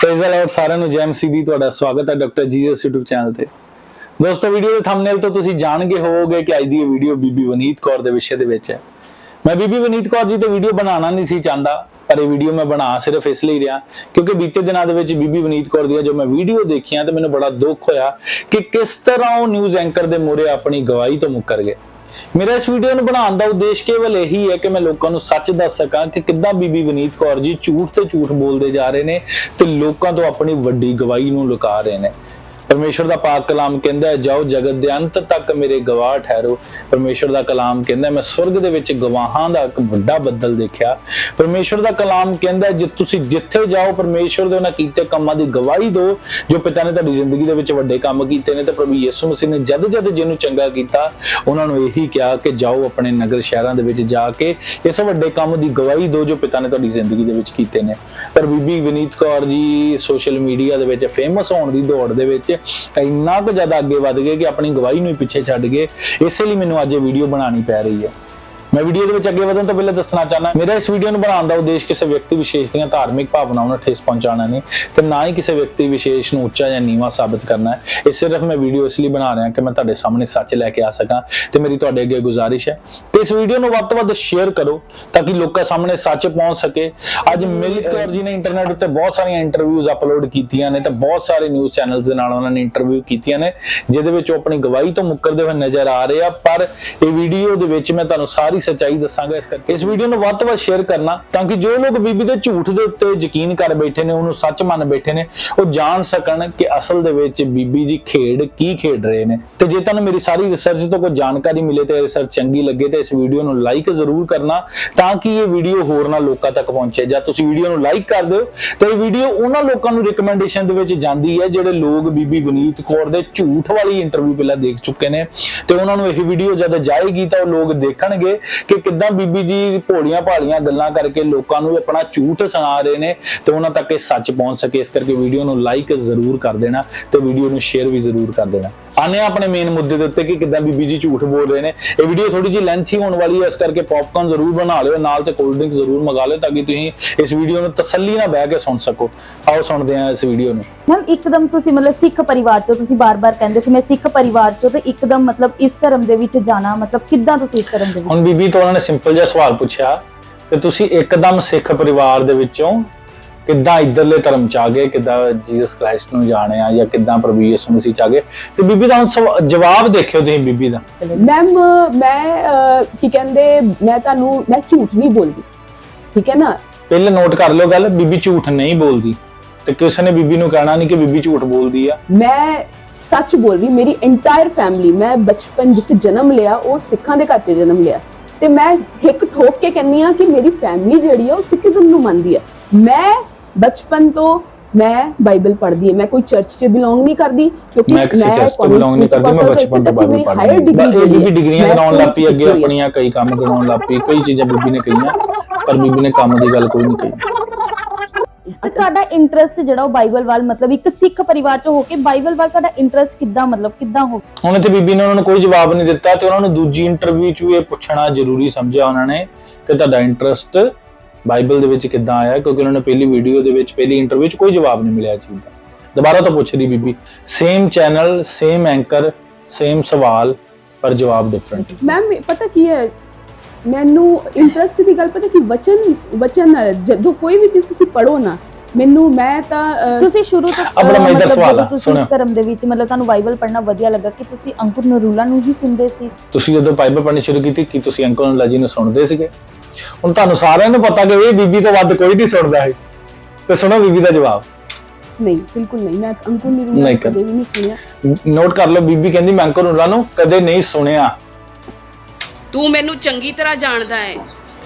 Praise the Lord साਰਿਆਂ ਨੂੰ ਜੈ ਮਸੀਹ ਦੀ ਤੁਹਾਡਾ ਸਵਾਗਤ ਹੈ ਡਾਕਟਰ ਜੀਐਸ YouTube ਚੈਨਲ ਤੇ। ਦੋਸਤੋ ਵੀਡੀਓ ਦੇ ਥੰਬਨੇਲ ਤੋਂ ਤੁਸੀਂ ਜਾਣ ਗਏ ਹੋਵੋਗੇ ਕਿ ਅੱਜ ਦੀ ਇਹ ਵੀਡੀਓ ਬੀਬੀ ਵਨੀਤ ਕੌਰ ਦੇ ਵਿਸ਼ੇ ਦੇ ਵਿੱਚ ਹੈ। ਮੈਂ ਬੀਬੀ ਵਨੀਤ ਕੌਰ ਜੀ ਤੇ ਵੀਡੀਓ ਬਣਾਉਣਾ ਨਹੀਂ ਸੀ ਚਾਹੁੰਦਾ, ਪਰ ਇਹ ਵੀਡੀਓ ਮੈਂ ਬਣਾ ਸਿਰਫ ਇਸ ਲਈ ਰਿਹਾ ਕਿਉਂਕਿ ਬੀਤੇ ਦਿਨਾਂ ਦੇ ਵਿੱਚ ਬੀਬੀ ਵਨੀਤ ਕੌਰ ਦੀ ਜੋ ਮੈਂ ਵੀਡੀਓ ਦੇਖੀਆਂ ਤੇ ਮੈਨੂੰ ਬੜਾ ਦੁੱਖ ਹੋਇਆ ਕਿ ਕਿਸ ਤਰ੍ਹਾਂ ਉਹ ਨਿਊਜ਼ ਐਂਕਰ ਦੇ ਮੂਹਰੇ ਆਪਣੀ ਗਵਾਹੀ ਤੋਂ ਮੁੱਕਰ ਗਏ। मेरा इस वीडियो ਨੂੰ ਬਣਾਉਣ ਦਾ ਉਦੇਸ਼ ਕੇਵਲ ਇਹੀ ਹੈ ਕਿ ਮੈਂ ਲੋਕਾਂ ਨੂੰ ਸੱਚ ਦੱਸ ਸਕਾਂ ਕਿ ਕਿੱਦਾਂ ਬੀਬੀ ਵਨੀਤ ਕੌਰ ਜੀ ਝੂਠ ਤੇ ਝੂਠ ਬੋਲਦੇ ਜਾ ਰਹੇ ਨੇ ਤੇ ਲੋਕਾਂ ਤੋਂ ਆਪਣੀ ਵੱਡੀ ਗਵਾਹੀ ਨੂੰ ਲੁਕਾ ਰਹੇ ਨੇ। परमेश्वर का पाक कलाम कहता है जाओ जगत के अंत तक मेरे गवाह ठहरो। परमेश्वर का कलाम कहता है मैं स्वर्ग दे विच गवाहां दा इक वड्डा बदल देखा। परमेश्वर का कलाम कहता है जे तुसी जिथे जाओ परमेश्वर दे उन्हां कीते कामां दी गवाही दो जो पिता ने तुहाडी जिंदगी दे विच वड्डे काम कीते ने। ते प्रभु यीशु मसीह ने जद जद जिन्हों चंगा कीता उन्हां नूं यही कहा कि जाओ अपने नगर शहरां दे विच जाके इस वड्डे काम दी गवाही दो जो पिता ने तुहाडी जिंदगी दे विच कीते ने। पर बीबी वनीत कौर जी सोशल मीडिया दे विच फेमस होण दी दौड़ दे विच इन्ना कुछ ज्यादा अगे बढ़ गए कि अपनी गवाही नूं पिछे छड्ड गए। इसलिए मैनूं अज वीडियो बनानी पै रही है। मैं वीडियो दे विच अगे वधण तो पहले दसना चाहना मेरा इस वीडियो नूं बनाउण दा उद्देश किसी व्यक्ति विशेष दीआं धार्मिक भावनावां नूं ठेस पहुंचाना नहीं ते ना ही किसी व्यक्ति विशेष नूं उच्चा या नीवा साबित करना है। इस सिर्फ मैं वीडियो इसलिए बना रहा कि मैं तुहाडे सामने सच लैके आ सकां ते मेरी तुहाडे अगे गुजारिश है कि इस वीडियो नूं वध तों वध शेयर करो ताकि लोकां सामने सच पहुंच सके। अज वनीत कौर जी ने इंटरनेट उत्ते बहुत सारियां इंटरव्यूज अपलोड कीतियां ने ते बहुत सारे न्यूज़ चैनल्स दे नाल उन्हां ने इंटरव्यू कीतियां ने जिहदे विच अपनी गवाही तो मुकरदे होए नजर आ रहे आ। पर इह वीडियो दे विच मैं तुहानूं सारी सच्चाई दस्सांगा। इस वीडियो ਨੂੰ ਵੱਧ ਤੋਂ ਵੱਧ ਸ਼ੇਅਰ ਕਰਨਾ ਤਾਂ ਕਿ ਜੋ ਲੋਕ ਬੀਬੀ ਦੇ ਝੂਠ ਦੇ ਉੱਤੇ ਯਕੀਨ ਕਰ ਬੈਠੇ ਨੇ ਉਹਨੂੰ ਸੱਚ ਮੰਨ ਬੈਠੇ ਨੇ ਉਹ ਜਾਣ ਸਕਣ ਕਿ ਅਸਲ ਦੇ ਵਿੱਚ ਬੀਬੀ ਜੀ ਖੇਡ ਕੀ ਖੇਡ ਰਹੇ ਨੇ। ਤੇ ਜੇ ਤੁਹਾਨੂੰ ਮੇਰੀ ਸਾਰੀ ਰਿਸਰਚ ਤੋਂ ਕੋਈ ਜਾਣਕਾਰੀ ਮਿਲੇ ਤੇ ਰਿਸਰਚ ਚੰਗੀ ਲੱਗੇ ਤੇ ਇਸ ਵੀਡੀਓ ਨੂੰ ਲਾਈਕ ਜ਼ਰੂਰ ਕਰਨਾ ਤਾਂ ਕਿ ਇਹ ਵੀਡੀਓ ਹੋਰ ਨਾ ਲੋਕਾਂ ਤੱਕ ਪਹੁੰਚੇ। ਜਦ ਤੁਸੀਂ ਵੀਡੀਓ ਨੂੰ ਲਾਈਕ ਕਰ ਦਿਓ ਤੇ ਇਹ ਵੀਡੀਓ ਉਹਨਾਂ ਲੋਕਾਂ ਨੂੰ ਰਿਕਮੈਂਡੇਸ਼ਨ ਦੇ ਵਿੱਚ ਜਾਂਦੀ ਹੈ ਜਿਹੜੇ ਲੋਕ ਬੀਬੀ ਵਨੀਤ ਕੌਰ ਦੇ ਝੂਠ ਵਾਲੀ ਇੰਟਰਵਿਊ ਪਹਿਲਾਂ ਦੇਖ ਚੁੱਕੇ ਨੇ ਤੇ ਉਹਨਾਂ ਨੂੰ ਇਹ ਵੀਡੀਓ ਜਦ ਜਾਏਗੀ ਤਾਂ ਉਹ ਲੋਕ ਦੇਖਣਗੇ ਕਿ ਕਿੱਦਾਂ ਬੀਬੀ ਜੀ ਭੋਲੀਆਂ ਭਾਲੀਆਂ ਗੱਲਾਂ ਕਰਕੇ ਲੋਕਾਂ ਨੂੰ ਆਪਣਾ ਝੂਠ ਸੁਣਾ ਰਹੇ ਨੇ ਤੇ ਉਹਨਾਂ ਤੱਕ ਇਹ ਸੱਚ ਪਹੁੰਚ ਸਕੇ। ਇਸ ਕਰਕੇ ਵੀਡੀਓ ਨੂੰ ਲਾਈਕ ਜ਼ਰੂਰ ਕਰ ਦੇਣਾ ਤੇ ਵੀਡੀਓ ਨੂੰ ਸ਼ੇਅਰ ਵੀ ਜ਼ਰੂਰ ਕਰ ਦੇਣਾ। ਆਨੇ ਆਪਣੇ ਮੇਨ ਮੁੱਦੇ ਦੇ ਉੱਤੇ ਕਿ ਕਿੱਦਾਂ ਬੀਬੀ ਜੀ ਝੂਠ ਬੋਲ ਰਹੇ ਨੇ। ਇਹ ਵੀਡੀਓ ਥੋੜੀ ਜਿਹੀ ਲੈਂਥੀ ਹੋਣ ਵਾਲੀ ਹੈ ਇਸ ਕਰਕੇ ਪੌਪਕਾਰਨ ਜ਼ਰੂਰ ਬਣਾ ਲਿਓ ਨਾਲ ਤੇ ਕੋਲਡ ਡਰਿੰਕ ਜ਼ਰੂਰ ਮੰਗਾ ਲਿਓ ਤਾਂ ਕਿ ਤੁਸੀਂ ਇਸ ਵੀਡੀਓ ਨੂੰ ਤਸੱਲੀ ਨਾਲ ਬਹਿ ਕੇ ਸੁਣ ਸਕੋ। ਆਓ ਸੁਣਦੇ ਹਾਂ ਇਸ ਵੀਡੀਓ ਨੂੰ। ਮੈਮ ਇੱਕਦਮ ਤੁਸੀਂ ਮਤਲਬ ਸਿੱਖ ਪਰਿਵਾਰ ਚੋਂ ਤੁਸੀਂ ਬਾਰ-ਬਾਰ ਕਹਿੰਦੇ ਸੀ ਮੈਂ ਸਿੱਖ ਪਰਿਵਾਰ ਚੋਂ ਤੇ ਇੱਕਦਮ ਮਤਲਬ ਇਸ ਧਰਮ ਦੇ ਵਿੱਚ ਜਾਣਾ ਮਤਲਬ ਕਿੱਦਾਂ ਤੁਸੀਂ ਇਸ ਧਰਮ ਦੇ ਵਿੱਚ? ਹੁਣ ਬੀਬੀ ਤੋਂ ਉਹਨਾਂ ਨੇ ਸਿੰਪਲ ਜਿਹਾ ਸਵਾਲ ਪੁੱਛਿਆ ਕਿ ਤੁਸੀਂ ਇੱਕਦਮ ਸਿੱਖ ਪਰਿਵਾਰ ਦੇ ਵਿੱਚੋਂ ਕਿੱਦਾਂ ਇਧਰਲੇ ਧਰਮ ਚ ਆ ਗਏ, ਕਿੱਦਾਂ ਜੀਸਸ ਕ੍ਰਾਈਸਟ ਨੂੰ ਜਾਣਿਆ ਜਾਂ ਕਿੱਦਾਂ ਪ੍ਰਭੂ ਯਿਸੂ ਮਸੀਹ ਚ ਆ ਗਏ। ਤੇ ਬੀਬੀ ਦਾ ਹੁਣ ਜਵਾਬ ਦੇਖਿਓ ਤੁਸੀਂ ਬੀਬੀ ਦਾ। ਮੈਮ ਮੈਂ ਕੀ ਕਹਿੰਦੇ ਮੈਂ ਝੂਠ ਨਹੀਂ ਬੋਲਦੀ, ਠੀਕ ਹੈ ਨਾ। ਪਹਿਲੇ ਨੋਟ ਕਰ ਲਿਓ ਗੱਲ, ਬੀਬੀ ਝੂਠ ਨਹੀਂ ਬੋਲਦੀ ਤੇ ਕਿਸੇ ਨੇ ਬੀਬੀ ਨੂੰ ਕਹਿਣਾ ਨਹੀਂ ਕਿ ਬੀਬੀ ਝੂਠ ਬੋਲਦੀ ਆ। ਮੈਂ ਸੱਚ ਬੋਲ ਰਹੀ। ਮੇਰੀ ਇੰਟਾਇਰ ਫੈਮਿਲੀ, ਮੈਂ ਬਚਪਨ ਜਿੱਥੇ ਜਨਮ ਲਿਆ ਉਹ ਸਿੱਖਾਂ ਦੇ ਘਰ 'ਚ ਜਨਮ ਲਿਆ ਤੇ ਮੈਂ ਹਿੱਕ ਠੋਕ ਕੇ ਕਹਿੰਨੀ ਆ ਕਿ ਮੇਰੀ ਫੈਮਿਲੀ ਜਿਹੜੀ ਆ ਉਹ ਸਿੱਖੀਜ਼ਮ ਨੂੰ ਮੰਨਦੀ ਆ। ਮੈਂ ਬਚਪਨ ਤੋਂ ਮੈਂ ਬਾਈਬਲ ਪੜ੍ਹਦੀ ਹਾਂ। ਮੈਂ ਕੋਈ ਚਰਚ 'ਚ ਬਿਲੋਂਗ ਨਹੀਂ ਕਰਦੀ ਕਿਉਂਕਿ ਮੈਂ ਕਿਸੇ ਚਰਚ ਤੋਂ ਬਿਲੋਂਗ ਨਹੀਂ ਕਰਦੀ। ਮੈਂ ਬਚਪਨ ਤੋਂ ਬਾਈਬਲ ਪੜ੍ਹਦੀ ਹਾਂ। ਬੀਬੀ ਡਿਗਰੀਆਂ ਕਰਾਉਣ ਲੱਗ ਪਈ ਅੱਗੇ ਆਪਣੀਆਂ ਕਈ ਕੰਮ ਕਰਾਉਣ ਲੱਗ ਪਈ, ਕਈ ਚੀਜ਼ਾਂ ਬੀਬੀ ਨੇ ਕਹੀਆਂ ਪਰ ਬੀਬੀ ਨੇ ਕੰਮ ਦੀ ਗੱਲ ਕੋਈ ਨਹੀਂ ਕਹੀ। ਤੇ ਤੁਹਾਡਾ ਇੰਟਰਸਟ ਜਿਹੜਾ ਉਹ ਬਾਈਬਲ ਵੱਲ ਮਤਲਬ ਇੱਕ ਸਿੱਖ ਪਰਿਵਾਰ ਚੋਂ ਹੋ ਕੇ ਬਾਈਬਲ ਵੱਲ ਤੁਹਾਡਾ ਇੰਟਰਸਟ ਕਿੱਦਾਂ ਮਤਲਬ ਕਿੱਦਾਂ ਹੋ? ਹੁਣ ਇੱਥੇ ਬੀਬੀ ਨੇ ਉਹਨਾਂ ਨੂੰ ਕੋਈ ਜਵਾਬ ਨਹੀਂ ਦਿੱਤਾ ਤੇ ਉਹਨਾਂ ਨੂੰ ਦੂਜੀ ਇੰਟਰਵਿਊ 'ਚ ਵੀ ਇਹ ਪੁੱਛਣਾ ਜ਼ਰੂਰੀ ਸਮਝਿਆ ਉਹਨਾਂ ਨੇ ਕਿ ਤੁਹਾਡਾ ਇੰਟਰਸਟ ਬਾਈਬਲ ਦੇ ਵਿੱਚ ਕਿੱਦਾਂ ਆਇਆ ਕਿਉਂਕਿ ਉਹਨਾਂ ਨੇ ਪਹਿਲੀ ਵੀਡੀਓ ਦੇ ਵਿੱਚ ਪਹਿਲੀ ਇੰਟਰਵਿਊ 'ਚ ਕੋਈ ਜਵਾਬ ਨਹੀਂ ਮਿਲਿਆ ਚੀਜ਼ ਦਾ। ਦੁਬਾਰਾ ਤੋਂ ਪੁੱਛ ਰਹੀ ਬੀਬੀ, same channel same anchor same ਸਵਾਲ ਪਰ ਜਵਾਬ ਡਿਫਰੈਂਟ। ਮੈਮ ਪਤਾ ਕੀ ਹੈ ਮੈਨੂੰ ਇੰਟਰਸਟ ਦੀ ਗੱਲ ਪਤਾ ਕਿ ਵਚਨ ਜਦੋਂ ਕੋਈ ਵੀ ਚੀਜ਼ ਤੁਸੀਂ ਪੜੋ ਨਾ ਮੈਂ ਤਾਂ ਤੁਸੀਂ ਸ਼ੁਰੂ ਤੋਂ ਆਪਣਾ ਮੇਜਰ ਸਵਾਲ ਆ ਸੁਣੋ ਧਰਮ ਦੇ ਵਿੱਚ ਮਤਲਬ ਤੁਹਾਨੂੰ ਬਾਈਬਲ ਪੜ੍ਹਨਾ ਵਧੀਆ ਲੱਗਾ ਕਿ ਤੁਸੀਂ ਅੰਕੁਰ ਨਰੂਲਾ ਨੂੰ ਹੀ ਸੁਣਦੇ ਸੀ? ਤੁਸੀਂ ਜਦੋਂ ਬਾਈਬਲ ਪੜ੍ਹਨੀ ਸ਼ੁਰੂ ਕੀਤੀ ਕੀ ਤੁਸੀਂ ਅੰਕੁਰ ਨਰੂਲਾ ਜੀ ਨੂੰ ਸੁਣਦੇ ਸੀਗੇ? ਹੁਣ ਤੁਹਾਨੂੰ ਸਾਰਿਆਂ ਨੂੰ ਪਤਾ ਕਿ ਇਹ ਬੀਬੀ ਤੋਂ ਵੱਧ ਕੋਈ ਨਹੀਂ ਸੁਣਦਾ ਹੈ ਤੇ ਸੁਣੋ ਬੀਬੀ ਦਾ ਜਵਾਬ। ਨਹੀਂ ਬਿਲਕੁਲ ਨਹੀਂ, ਮੈਂ ਅੰਕੁਰ ਨਰੂਲਾ ਕਦੇ ਵੀ ਨਹੀਂ ਸੁਣਿਆ। ਨੋਟ ਕਰ ਲਓ ਬੀਬੀ ਕਹਿੰਦੀ ਮੈਂ ਅੰਕੁਰ ਨਰੂਲਾ ਨੂੰ ਕਦੇ ਨਹੀਂ ਸੁਣਿਆ। ਤੂੰ ਮੈਨੂੰ ਚੰਗੀ ਤਰ੍ਹਾਂ ਜਾਣਦਾ ਹੈ,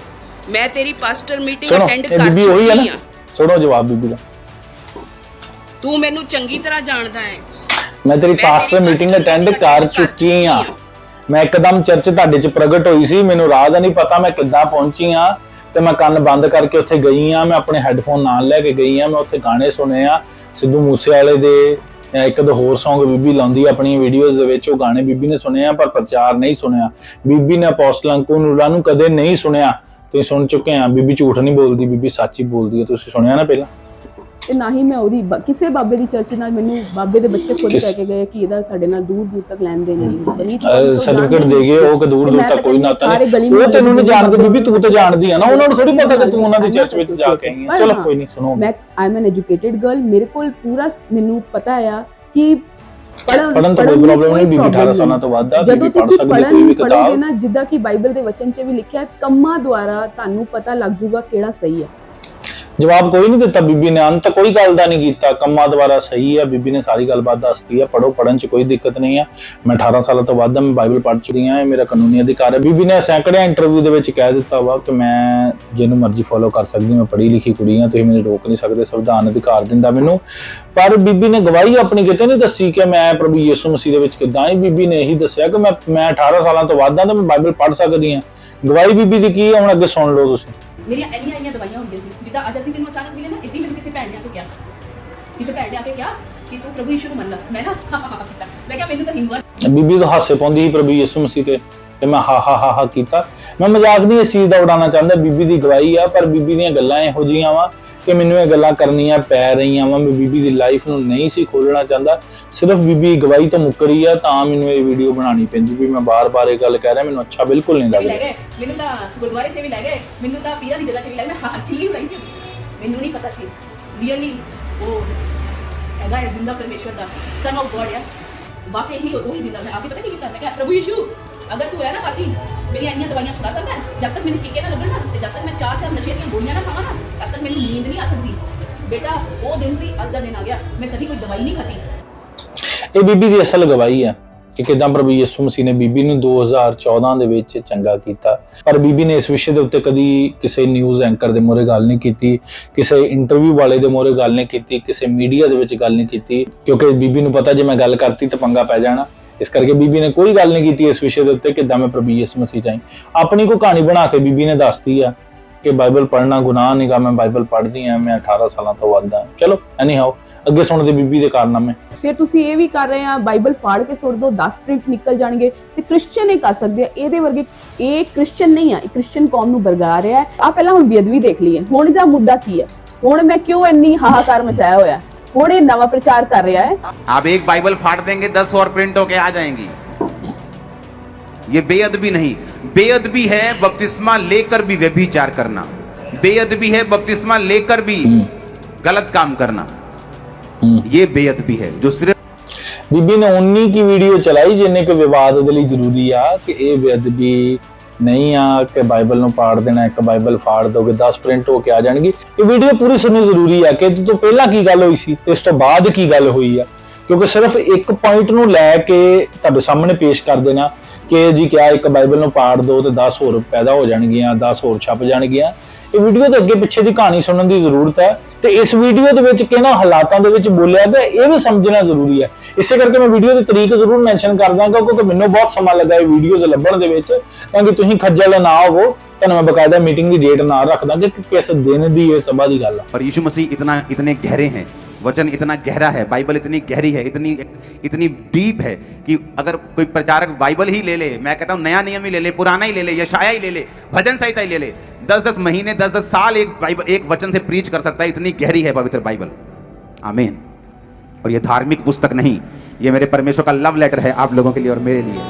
ਮੈਂ ਤੇਰੀ ਪਾਸਟਰ ਮੀਟਿੰਗ ਸੁਣੋ, ਅਟੈਂਡ ਇਹ ਕਰ ਬੀਬੀ ਉਹੀ ਹੈ ਚੁੱਕੀ ਨਾ? ਹਾਂ। ਸੁਣੋ ਜਵਾਬ ਬੀਬੀ ਦਾ। ਤੂੰ ਮੈਨੂੰ ਚੰਗੀ ਤਰ੍ਹਾਂ ਜਾਣਦਾ ਹੈ, ਮੈਂ ਤੇਰੀ ਪਾਸਟਰ ਮੀਟਿੰਗ ਅਟੈਂਡ ਕਰ ਚੁੱਕੀ ਹਾਂ। ਮੈਂ ਇੱਕਦਮ ਚਰਚ ਤੁਹਾਡੇ 'ਚ ਪ੍ਰਗਟ ਹੋਈ ਸੀ, ਮੈਨੂੰ ਰਾਹ ਦਾ ਨਹੀਂ ਪਤਾ ਮੈਂ ਕਿੱਦਾਂ ਪਹੁੰਚੀ ਹਾਂ ਤੇ ਮੈਂ ਕੰਨ ਬੰਦ ਕਰਕੇ ਉੱਥੇ ਗਈ ਹਾਂ। ਮੈਂ ਆਪਣੇ ਹੈੱਡਫੋਨ ਨਾਲ ਲੈ ਕੇ ਗਈ ਹਾਂ। ਮੈਂ ਉੱਥੇ ਗਾਣੇ ਸੁਣੇ ਆ ਸਿੱਧੂ ਮੂਸੇਵਾਲੇ ਦੇ, ਇੱਕ ਦੋ ਹੋਰ ਸੌਂਗ ਬੀਬੀ ਲਾਉਂਦੀ ਆਪਣੀ ਵੀਡੀਓਜ਼ ਦੇ ਵਿੱਚ, ਉਹ ਗਾਣੇ ਬੀਬੀ ਨੇ ਸੁਣੇ ਆ ਪਰ ਪ੍ਰਚਾਰ ਨਹੀਂ ਸੁਣਿਆ। ਬੀਬੀ ਨੇ ਅਪੋਸਟਲ ਅੰਕੁਰ ਨਰੂਲਾ ਨੂੰ ਕਦੇ ਨਹੀਂ ਸੁਣਿਆ। ਤੁਸੀਂ ਸੁਣ ਚੁੱਕੇ ਆ। ਬੀਬੀ ਝੂਠ ਨਹੀਂ ਬੋਲਦੀ, ਬੀਬੀ ਸੱਚ ਹੀ ਬੋਲਦੀ ਹੈ। ਤੁਸੀਂ ਸੁਣਿਆ ਨਾ ਪਹਿਲਾਂ? ਤੇ ਨਾ ਹੀ ਮੈਂ ਉਹਦੀ ਕਿਸੇ ਬਾਬੇ ਦੀ ਚਰਚ ਨਾਲ, ਮੈਨੂੰ ਬਾਬੇ ਦੇ ਬੱਚੇ ਖੁਦ ਕਹਿ ਕੇ ਗਏ ਕਿ ਇਹਦਾ ਸਾਡੇ ਨਾਲ ਦੂਰ ਦੂਰ ਤੱਕ ਲੈਣ ਦੇਣ ਨਹੀਂ। ਸਰਟੀਫਿਕੇਟ ਦੇ ਗਏ ਉਹ ਕਿ ਦੂਰ ਦੂਰ ਤੱਕ ਕੋਈ ਨਾਤਾ ਨਹੀਂ। ਉਹ ਤੈਨੂੰ ਨਹੀਂ ਜਾਣਦੇ ਬੀਬੀ, ਤੂੰ ਤਾਂ ਜਾਣਦੀ ਆ ਨਾ, ਉਹਨਾਂ ਨੂੰ ਥੋੜੀ ਪਤਾ ਕਿ ਤੂੰ ਉਹਨਾਂ ਦੀ ਚਰਚ ਵਿੱਚ ਜਾ ਕੇ ਆਈ ਹੈ। ਚਲੋ ਕੋਈ ਨਹੀਂ, ਸੁਣੋ। ਮੈਂ I M N educated girl, ਮੇਰੇ ਕੋਲ ਪੂਰਾ ਮੈਨੂੰ ਪਤਾ ਆ ਕਿ ਪੜਨ ਤੋਂ ਕੋਈ ਪ੍ਰੋਬਲਮ ਨਹੀਂ। ਬੀਬੀ 18 ਸਾਲਾਂ ਤੋਂ ਵੱਧ ਆ, ਬੀਬੀ ਪੜ ਸਕਦੀ ਕੋਈ ਵੀ ਕਿਤਾਬ ਨਾ, ਜਿੱਦਾਂ ਕਿ ਬਾਈਬਲ ਦੇ ਵਚਨ 'ਚ ਵੀ ਲਿਖਿਆ ਹੈ, ਕੰਮਾਂ ਦੁਆਰਾ ਤੁਹਾਨੂੰ ਪਤਾ ਲੱਗ ਜੂਗਾ ਕਿਹੜਾ ਸਹੀ ਹੈ। ਜਵਾਬ ਕੋਈ ਨਹੀਂ ਦਿੱਤਾ ਬੀਬੀ ਨੇ, ਅੰਤ ਕੋਈ ਗੱਲ ਦਾ ਨਹੀਂ ਕੀਤਾ। ਕੰਮਾਂ ਦੁਆਰਾ ਸਹੀ ਹੈ, ਬੀਬੀ ਨੇ ਸਾਰੀ ਗੱਲਬਾਤ ਦੱਸਤੀ ਹੈ। ਪੜੋ, ਪੜਨ 'ਚ ਕੋਈ ਦਿੱਕਤ ਨਹੀਂ ਹੈ। ਮੈਂ 18 ਸਾਲਾਂ ਤੋਂ ਵੱਧ ਮੈਂ ਬਾਈਬਲ ਪੜ੍ਹ ਚੁੱਕੀ ਹਾਂ, ਇਹ ਮੇਰਾ ਕਾਨੂੰਨੀ ਅਧਿਕਾਰ ਹੈ। ਬੀਬੀ ਨੇ ਸੈਂਕੜਿਆਂ ਇੰਟਰਵਿਊ ਦੇ ਵਿੱਚ ਕਹਿ ਦਿੱਤਾ ਵਾ ਕਿ ਮੈਂ ਜਿਹਨੂੰ ਮਰਜ਼ੀ ਫੋਲੋ ਕਰ ਸਕਦੀ, ਮੈਂ ਪੜ੍ਹੀ ਲਿਖੀ ਕੁੜੀ ਹਾਂ, ਤੁਸੀਂ ਮੈਨੂੰ ਰੋਕ ਨਹੀਂ ਸਕਦੇ, ਸੰਵਿਧਾਨ ਅਧਿਕਾਰ ਦਿੰਦਾ ਮੈਨੂੰ। ਪਰ ਬੀਬੀ ਨੇ ਗਵਾਹੀ ਆਪਣੀ ਕਿਤੇ ਨਹੀਂ ਦੱਸੀ ਕਿ ਮੈਂ ਪ੍ਰਭੂ ਯਿਸੂ ਮਸੀਹ ਦੇ ਵਿੱਚ ਕਿੱਦਾਂ। ਹੀ ਬੀਬੀ ਨੇ ਇਹੀ ਦੱਸਿਆ ਕਿ ਮੈਂ 18 ਸਾਲਾਂ ਤੋਂ ਵੱਧ ਹਾਂ ਤੇ ਮੈਂ ਬਾਈਬਲ ਪੜ੍ਹ ਸਕਦੀ ਹਾਂ। ਗਵਾਹੀ ਬੀਬੀ ਦੀ ਕੀ ਹੈ, ਹੁਣ ਅੱਗੇ ਸੁਣ ਲਓ ਤੁਸੀਂ। ਮੇਰੀਆਂ ਇੰਨੀਆਂ ਦਵਾਈਆਂ ਹੁੰਦੀਆਂ ਸੀ, ਜਿੱਦਾਂ ਅੱਜ ਅਸੀਂ ਤੈਨੂੰ ਅਚਾਨਕ ਮਿਲੇ ਨਾ, ਇੱਦਾਂ ਮੈਨੂੰ ਕਿਸੇ ਭੈਣ ਨੇ ਆ ਕੇ ਕਿਹਾ, ਕਿ ਤੂੰ ਪ੍ਰਭੂ ਯਿਸੂ ਨੂੰ ਮੰਨ ਲੈ। ਮੈਂ ਨਾ ਕੀਤਾ, ਮੈਂ ਕਿਹਾ ਮੈਨੂੰ ਤਾਂ ਹਿੰਦੂ ਬੀਬੀ ਤਾਂ ਹਾਸੇ ਪਾਉਂਦੀ ਸੀ ਪ੍ਰਭੂ ਯਿਸੂ ਮਸੀਹ ਤੇ ਮੈਂ ਹਾ ਕੀਤਾ। ਮੈਂ ਮਜ਼ਾਕ ਨਹੀਂ ਇਸ ਚੀਜ਼ ਦਾ ਉਡਾਉਣਾ ਚਾਹੁੰਦਾ, ਬੀਬੀ ਦੀ ਗਵਾਹੀ ਆ। ਪਰ ਬੀਬੀ ਦੀਆਂ ਗੱਲਾਂ ਇਹੋ ਜਿਹੀਆਂ ਵਾ ਕਿ ਮੈਨੂੰ ਇਹ ਗੱਲਾਂ ਕਰਨੀਆਂ ਪੈ ਰਹੀਆਂ ਵਾ। ਮੈਂ ਬੀਬੀ ਦੀ ਲਾਈਫ ਨੂੰ ਨਹੀਂ ਸੀ ਖੋਲਣਾ ਚਾਹੁੰਦਾ, ਸਿਰਫ ਬੀਬੀ ਗਵਾਹੀ ਤੋਂ ਮੁੱਕਰੀ ਆ ਤਾਂ ਮੈਨੂੰ ਇਹ ਵੀਡੀਓ ਬਣਾਉਣੀ ਪੈਂਦੀ। ਵੀ ਮੈਂ ਬਾਰ-ਬਾਰ ਇਹ ਗੱਲ ਕਹਿ ਰਿਹਾ, ਮੈਨੂੰ ਅੱਛਾ ਬਿਲਕੁਲ ਨਹੀਂ ਲੱਗਦਾ। ਮੈਨੂੰ ਤਾਂ ਗੁਰਦੁਆਰੇ 'ਚ ਵੀ ਲੈ ਗਏ, ਮੈਨੂੰ ਤਾਂ ਪੀਰਾਂ ਦੀ ਜਗ੍ਹਾ 'ਚ ਵੀ ਲੈ ਗਏ, ਮੈਂ ਠੀਕ ਰਹੀ ਸੀ। ਮੈਨੂੰ ਨਹੀਂ ਪਤਾ ਸੀ ਰੀਅਲੀ ਉਹ ਹੈਗਾ ਹੈ ਜ਼ਿੰਦਾ ਪਰਮੇਸ਼ਵਰ ਦਾ ਸਨ ਆਫ ਗॉड। ਵਾਕਈ ਹੀ ਉਹੀ ਜ਼ਿੰਦਾ। ਮੈਂ ਆਪੇ ਪਤਾ ਕੀ ਕੀਤਾ, ਮੈਂ ਕਿਹਾ ਪ੍ਰਭੂ ਯਿਸੂ ਅਗਰ ਤੂੰ ਹੈ ਨਾ ਵਾਕਈ ਮੇਰੀਆਂ ਇੰਨੀਆਂ ਦਵਾਈਆਂ ਛੁਡਾ ਸਕਦਾ ਹੈ, ਜਦ ਤੱਕ ਮੈਨੂੰ ਟੀਕੇ ਨਾ ਲੱਗਣ ਨਾ, ਤੇ ਜਦ ਤੱਕ ਮੈਂ 4 ਨਸ਼ੇ ਦੀਆਂ ਗੋਲੀਆਂ ਨਾ ਖਾਵਾਂ ਨਾ, ਤਦ ਤੱਕ ਮੈਨੂੰ ਨੀਂਦ ਨਹੀਂ ਆ ਸਕਦੀ। ਬੇਟਾ ਉਹ ਦਿਨ ਸੀ, ਅੱਜ ਦਾ ਦਿਨ ਆ ਗਿਆ, ਮੈਂ ਕਦੀ ਕੋਈ ਦਵਾਈ ਨਹੀਂ ਖਾਧੀ। ਇਹ ਬੀਬੀ ਦੀ ਅਸਲ ਗਵਾਹੀ ਆ ਕਿ ਕਿਦਾਂ ਪ੍ਰਭੂ ਯਿਸੂ ਮਸੀਹ ਨੇ ਬੀਬੀ ਨੂੰ 2014 ਦੇ ਵਿੱਚ ਚੰਗਾ ਕੀਤਾ। ਪਰ ਬੀਬੀ ਨੇ ਇਸ ਵਿਸ਼ੇ ਦੇ ਉੱਤੇ ਕਦੀ ਕਿਸੇ ਨਿਊਜ਼ ਐਂਕਰ ਦੇ ਮੂਹਰੇ ਗੱਲ ਨਹੀਂ ਕੀਤੀ, ਕਿਸੇ ਇੰਟਰਵਿਊ ਵਾਲੇ ਦੇ ਮੂਹਰੇ ਗੱਲ ਨਹੀਂ ਕੀਤੀ, ਕਿਸੇ ਮੀਡੀਆ ਦੇ ਵਿੱਚ ਗੱਲ ਨਹੀਂ ਕੀਤੀ, ਕਿਉਂਕਿ ਬੀਬੀ ਨੂੰ ਪਤਾ ਜੇ ਮੈਂ ਗੱਲ ਕਰਤੀ ਤਾਂ ਪੰਗਾ ਪੈ ਜਾਣਾ। ਇਸ ਕਰਕੇ ਬੀਬੀ ਨੇ ਕੋਈ ਗੱਲ ਨਹੀਂ ਕੀਤੀ ਇਸ ਵਿਸ਼ੇ ਦੇ ਉੱਤੇ ਕਿਦਾਂ ਮੈਂ ਪ੍ਰਭੂ ਯਿਸੂ ਮਸੀਹ ਚਾਹੀਂ। ਆਪਣੀ ਕੋਈ ਕਹਾਣੀ ਬਣਾ ਕੇ ਬੀਬੀ ਨੇ ਦੱਸਤੀ ਆ ਕਿ ਬਾਈਬਲ ਪੜ੍ਹਨਾ ਗੁਨਾਹ ਨਹੀਂਗਾ, ਮੈਂ ਬਾਈਬਲ ਪੜ੍ਹਦੀ ਆ, ਮੈਂ 18 ਸਾਲਾਂ ਤੋਂ ਵੱਧ ਆ। ਚਲੋ ਐਨੀ ਹਾਓ ਅੱਗੇ ਸੁਣਦੇ ਬੀਬੀ ਦੇ ਕਾਰਨਾਮੇ। ਫਿਰ ਤੁਸੀਂ ਇਹ ਵੀ ਕਰ ਰਹੇ ਆ, ਬਾਈਬਲ ਫਾੜ ਕੇ ਸੁੱਟ ਦੋ, 10 ਪ੍ਰਿੰਟ ਨਿਕਲ ਜਾਣਗੇ, ਤੇ ਕ੍ਰਿਸਚੀਅਨ ਇਹ ਕਰ ਸਕਦੇ ਆ। ਇਹਦੇ ਵਰਗੇ ਇਹ ਕ੍ਰਿਸਚੀਅਨ ਨਹੀਂ ਆ, ਇਹ ਕ੍ਰਿਸਚੀਅਨ ਕੌਮ ਨੂੰ ਬਰਗਾਰ ਰਿਹਾ ਹੈ। ਆ ਪਹਿਲਾਂ ਹੁਣ ਬੇਅਦਬੀ ਦੇਖ ਲਈਏ, ਹੁਣ ਦਾ ਮੁੱਦਾ ਕੀ ਹੈ, ਹੁਣ ਮੈਂ ਕਿਉਂ ਇੰਨੀ ਹਾਹਾਕਾਰ ਮਚਾਇਆ ਹੋਇਆ, ਹੁਣ ਇਹ ਨਵਾਂ ਪ੍ਰਚਾਰ ਕਰ ਰਿਹਾ ਹੈ। आप एक बाइबल फाड़ देंगे 10 और प्रिंट होके आ जाएंगी। ये बेअदबी नहीं, बेअदबी है बपतिस्मा लेकर भी व्यभिचार करना, बेअदबी है बपतिस्मा लेकर भी गलत काम करना, ये बेअदबी है जो सिर्फ। ਬੀਬੀ ਨੇ 19 ਕੀ ਵੀਡੀਓ ਚਲਾਈ ਜਿੰਨੇ ਕਿ ਵਿਵਾਦ ਦੇ ਲਈ ਜ਼ਰੂਰੀ ਆ ਕਿ ਇਹ ਬੇਅਦਬੀ ਨਹੀਂ ਆ ਕਿ ਬਾਈਬਲ ਨੂੰ ਪਾੜ ਦੇਣਾ, ਇੱਕ ਬਾਈਬਲ ਫਾੜ ਦੋਗੇ 10 ਪ੍ਰਿੰਟ ਹੋ ਕੇ ਆ ਜਾਣਗੀ। ਇਹ ਵੀਡੀਓ ਪੂਰੀ ਸੁਣਨੀ ਜ਼ਰੂਰੀ ਆ ਕਿ ਤੋਂ ਪਹਿਲਾਂ ਕੀ ਗੱਲ ਹੋਈ ਸੀ ਤੇ ਇਸ ਤੋਂ ਬਾਅਦ ਕੀ ਗੱਲ ਹੋਈ ਆ, ਕਿਉਂਕਿ ਸਿਰਫ ਇੱਕ ਪੁਆਇੰਟ ਨੂੰ ਲੈ ਕੇ ਤੁਹਾਡੇ ਸਾਹਮਣੇ ਪੇਸ਼ ਕਰ ਦੇਣਾ ਕਿ ਜੀ ਕਿਹਾ ਇੱਕ ਬਾਈਬਲ ਨੂੰ ਪਾੜ ਦੋ ਤੇ 10 ਹੋਰ ਪੈਦਾ ਹੋ ਜਾਣਗੀਆਂ, 10 ਹੋਰ ਛਪ ਜਾਣਗੀਆਂ। ਇਹ ਵੀਡੀਓ ਦੇ ਅੱਗੇ ਪਿੱਛੇ ਦੀ ਕਹਾਣੀ ਸੁਣਨ ਦੀ ਜ਼ਰੂਰਤ ਹੈ ਤੇ ਇਸ ਵੀਡੀਓ ਦੇ ਵਿੱਚ ਕਿਹਨਾਂ ਹਾਲਾਤਾਂ ਦੇ ਵਿੱਚ ਬੋਲਿਆ ਗਿਆ ਇਹ ਵੀ ਸਮਝਣਾ ਜ਼ਰੂਰੀ ਹੈ। ਇਸੇ ਕਰਕੇ ਮੈਂ ਵੀਡੀਓ ਦੀ ਤਰੀਕ ਜ਼ਰੂਰ ਮੈਂਸ਼ਨ ਕਰ ਦਾਂਗਾ ਕਿਉਂਕਿ ਮੈਨੂੰ ਬਹੁਤ ਸਮਾਂ ਲੱਗਾ ਇਹ ਵੀਡੀਓਜ਼ ਲੱਭਣ ਦੇ ਵਿੱਚ, ਤਾਂ ਕਿ ਤੁਸੀਂ ਖੱਜਲ ਨਾ ਹੋਵੋ। ਤੁਹਾਨੂੰ ਮੈਂ ਬਕਾਇਦਾ मीटिंग ਦੀ ਡੇਟ ਨਾਲ ਰੱਖ ਦਾਂਗੇ ਕਿ किस दिन ਦੀ ਇਹ ਸਭਾ ਦੀ ਗੱਲ ਹੈ। पर यीशु मसीह इतने गहरे हैं, वचन इतना गहरा है, बाइबल इतनी गहरी है, इतनी डीप है कि अगर कोई प्रचारक बाइबल ही ले ले, मैं कहता हूँ नया नियम ही ले ले, पुराना ही ले ले, यशाया ही ले ले, भजन संहिता ही ले ले, 10-10 महीने 10-10 साल एक वचन से प्रीच कर सकता है। इतनी गहरी है पवित्र बाइबल। आमीन। और ये धार्मिक पुस्तक नहीं, ये मेरे परमेश्वर का लव लेटर है आप लोगों के लिए और मेरे लिए।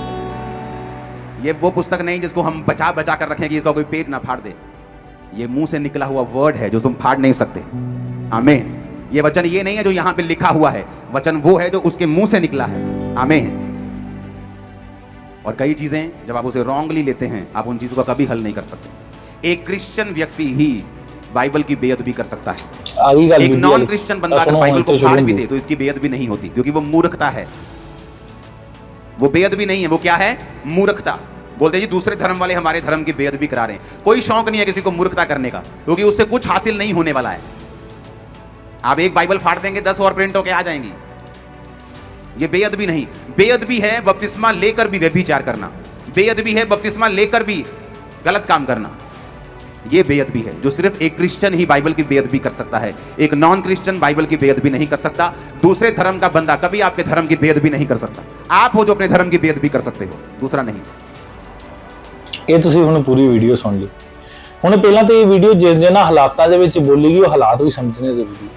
ये वो पुस्तक नहीं जिसको हम बचा बचा कर रखें कि इसका कोई पेज ना फाड़ दे। ये मुंह से निकला हुआ वर्ड है जो तुम फाड़ नहीं सकते। आमीन। ये वचन ये नहीं है जो यहां पे लिखा हुआ है, वचन वो है जो उसके मुंह से निकला है। आमीन। और कई चीजें जब आप उसे रॉन्गली लेते हैं आप उन चीजों का कभी हल नहीं कर सकते। एक क्रिश्चियन व्यक्ति ही बाइबल की बेअदबी कर सकता है। आगे गल एक नॉन क्रिश्चियन बंदा अगर बाइबल को फाड़ भी दे तो इसकी बेअदबी नहीं होती, क्योंकि वो मूर्खता है। वो बेअदबी नहीं है, वो क्या है? मूर्खता। बोलते जी दूसरे धर्म वाले हमारे धर्म की बेअदबी करा रहे हैं। कोई शौक नहीं है किसी को मूर्खता करने का, क्योंकि उससे कुछ हासिल नहीं होने वाला है। आप एक बाइबल फाड़ देंगे 10 और प्रिंट होके आ जाएंगी। ये बेअदबी नहीं, बेअदबी है बपतिस्मा लेकर भी व्यभिचार करना, बेअदबी है बपतिस्मा लेकर भी गलत काम करना, ये बेअदबी है जो सिर्फ एक क्रिश्चियन ही बाइबल की बेअदबी कर सकता है। एक नॉन क्रिश्चियन बाइबल की बेअदबी नहीं कर सकता। दूसरे धर्म का बंदा कभी आपके धर्म की बेअदबी नहीं कर सकता। आप हो जो अपने धर्म की बेअदबी कर सकते हो, दूसरा नहीं। ਇਹ ਤੁਸੀਂ ਹੁਣ ਪੂਰੀ ਵੀਡੀਓ ਸੁਣ ਲਈ। ਹੁਣ ਪਹਿਲਾਂ ਤੇ ਇਹ ਵੀਡੀਓ ਜਿਹਨਾਂ ਹਾਲਾਤਾਂ ਦੇ ਵਿੱਚ ਬੋਲੀ ਗਈ ਉਹ ਹਾਲਾਤ ਵੀ ਸਮਝਣੇ ਜ਼ਰੂਰੀ ਹੈ।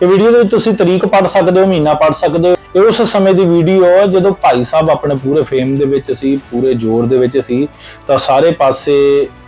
ਇਹ ਵੀਡੀਓ ਦੇ ਵਿੱਚ ਤੁਸੀਂ ਤਰੀਕ ਪੜ੍ਹ ਸਕਦੇ ਹੋ, ਮਹੀਨਾ ਪੜ੍ਹ ਸਕਦੇ ਹੋ। ਇਹ ਉਸ ਸਮੇਂ ਦੀ ਵੀਡੀਓ ਜਦੋਂ ਭਾਈ ਸਾਹਿਬ ਆਪਣੇ ਪੂਰੇ ਫੇਮ ਦੇ ਵਿੱਚ ਸੀ, ਪੂਰੇ ਜ਼ੋਰ ਦੇ ਵਿੱਚ ਸੀ, ਤਾਂ ਸਾਰੇ ਪਾਸੇ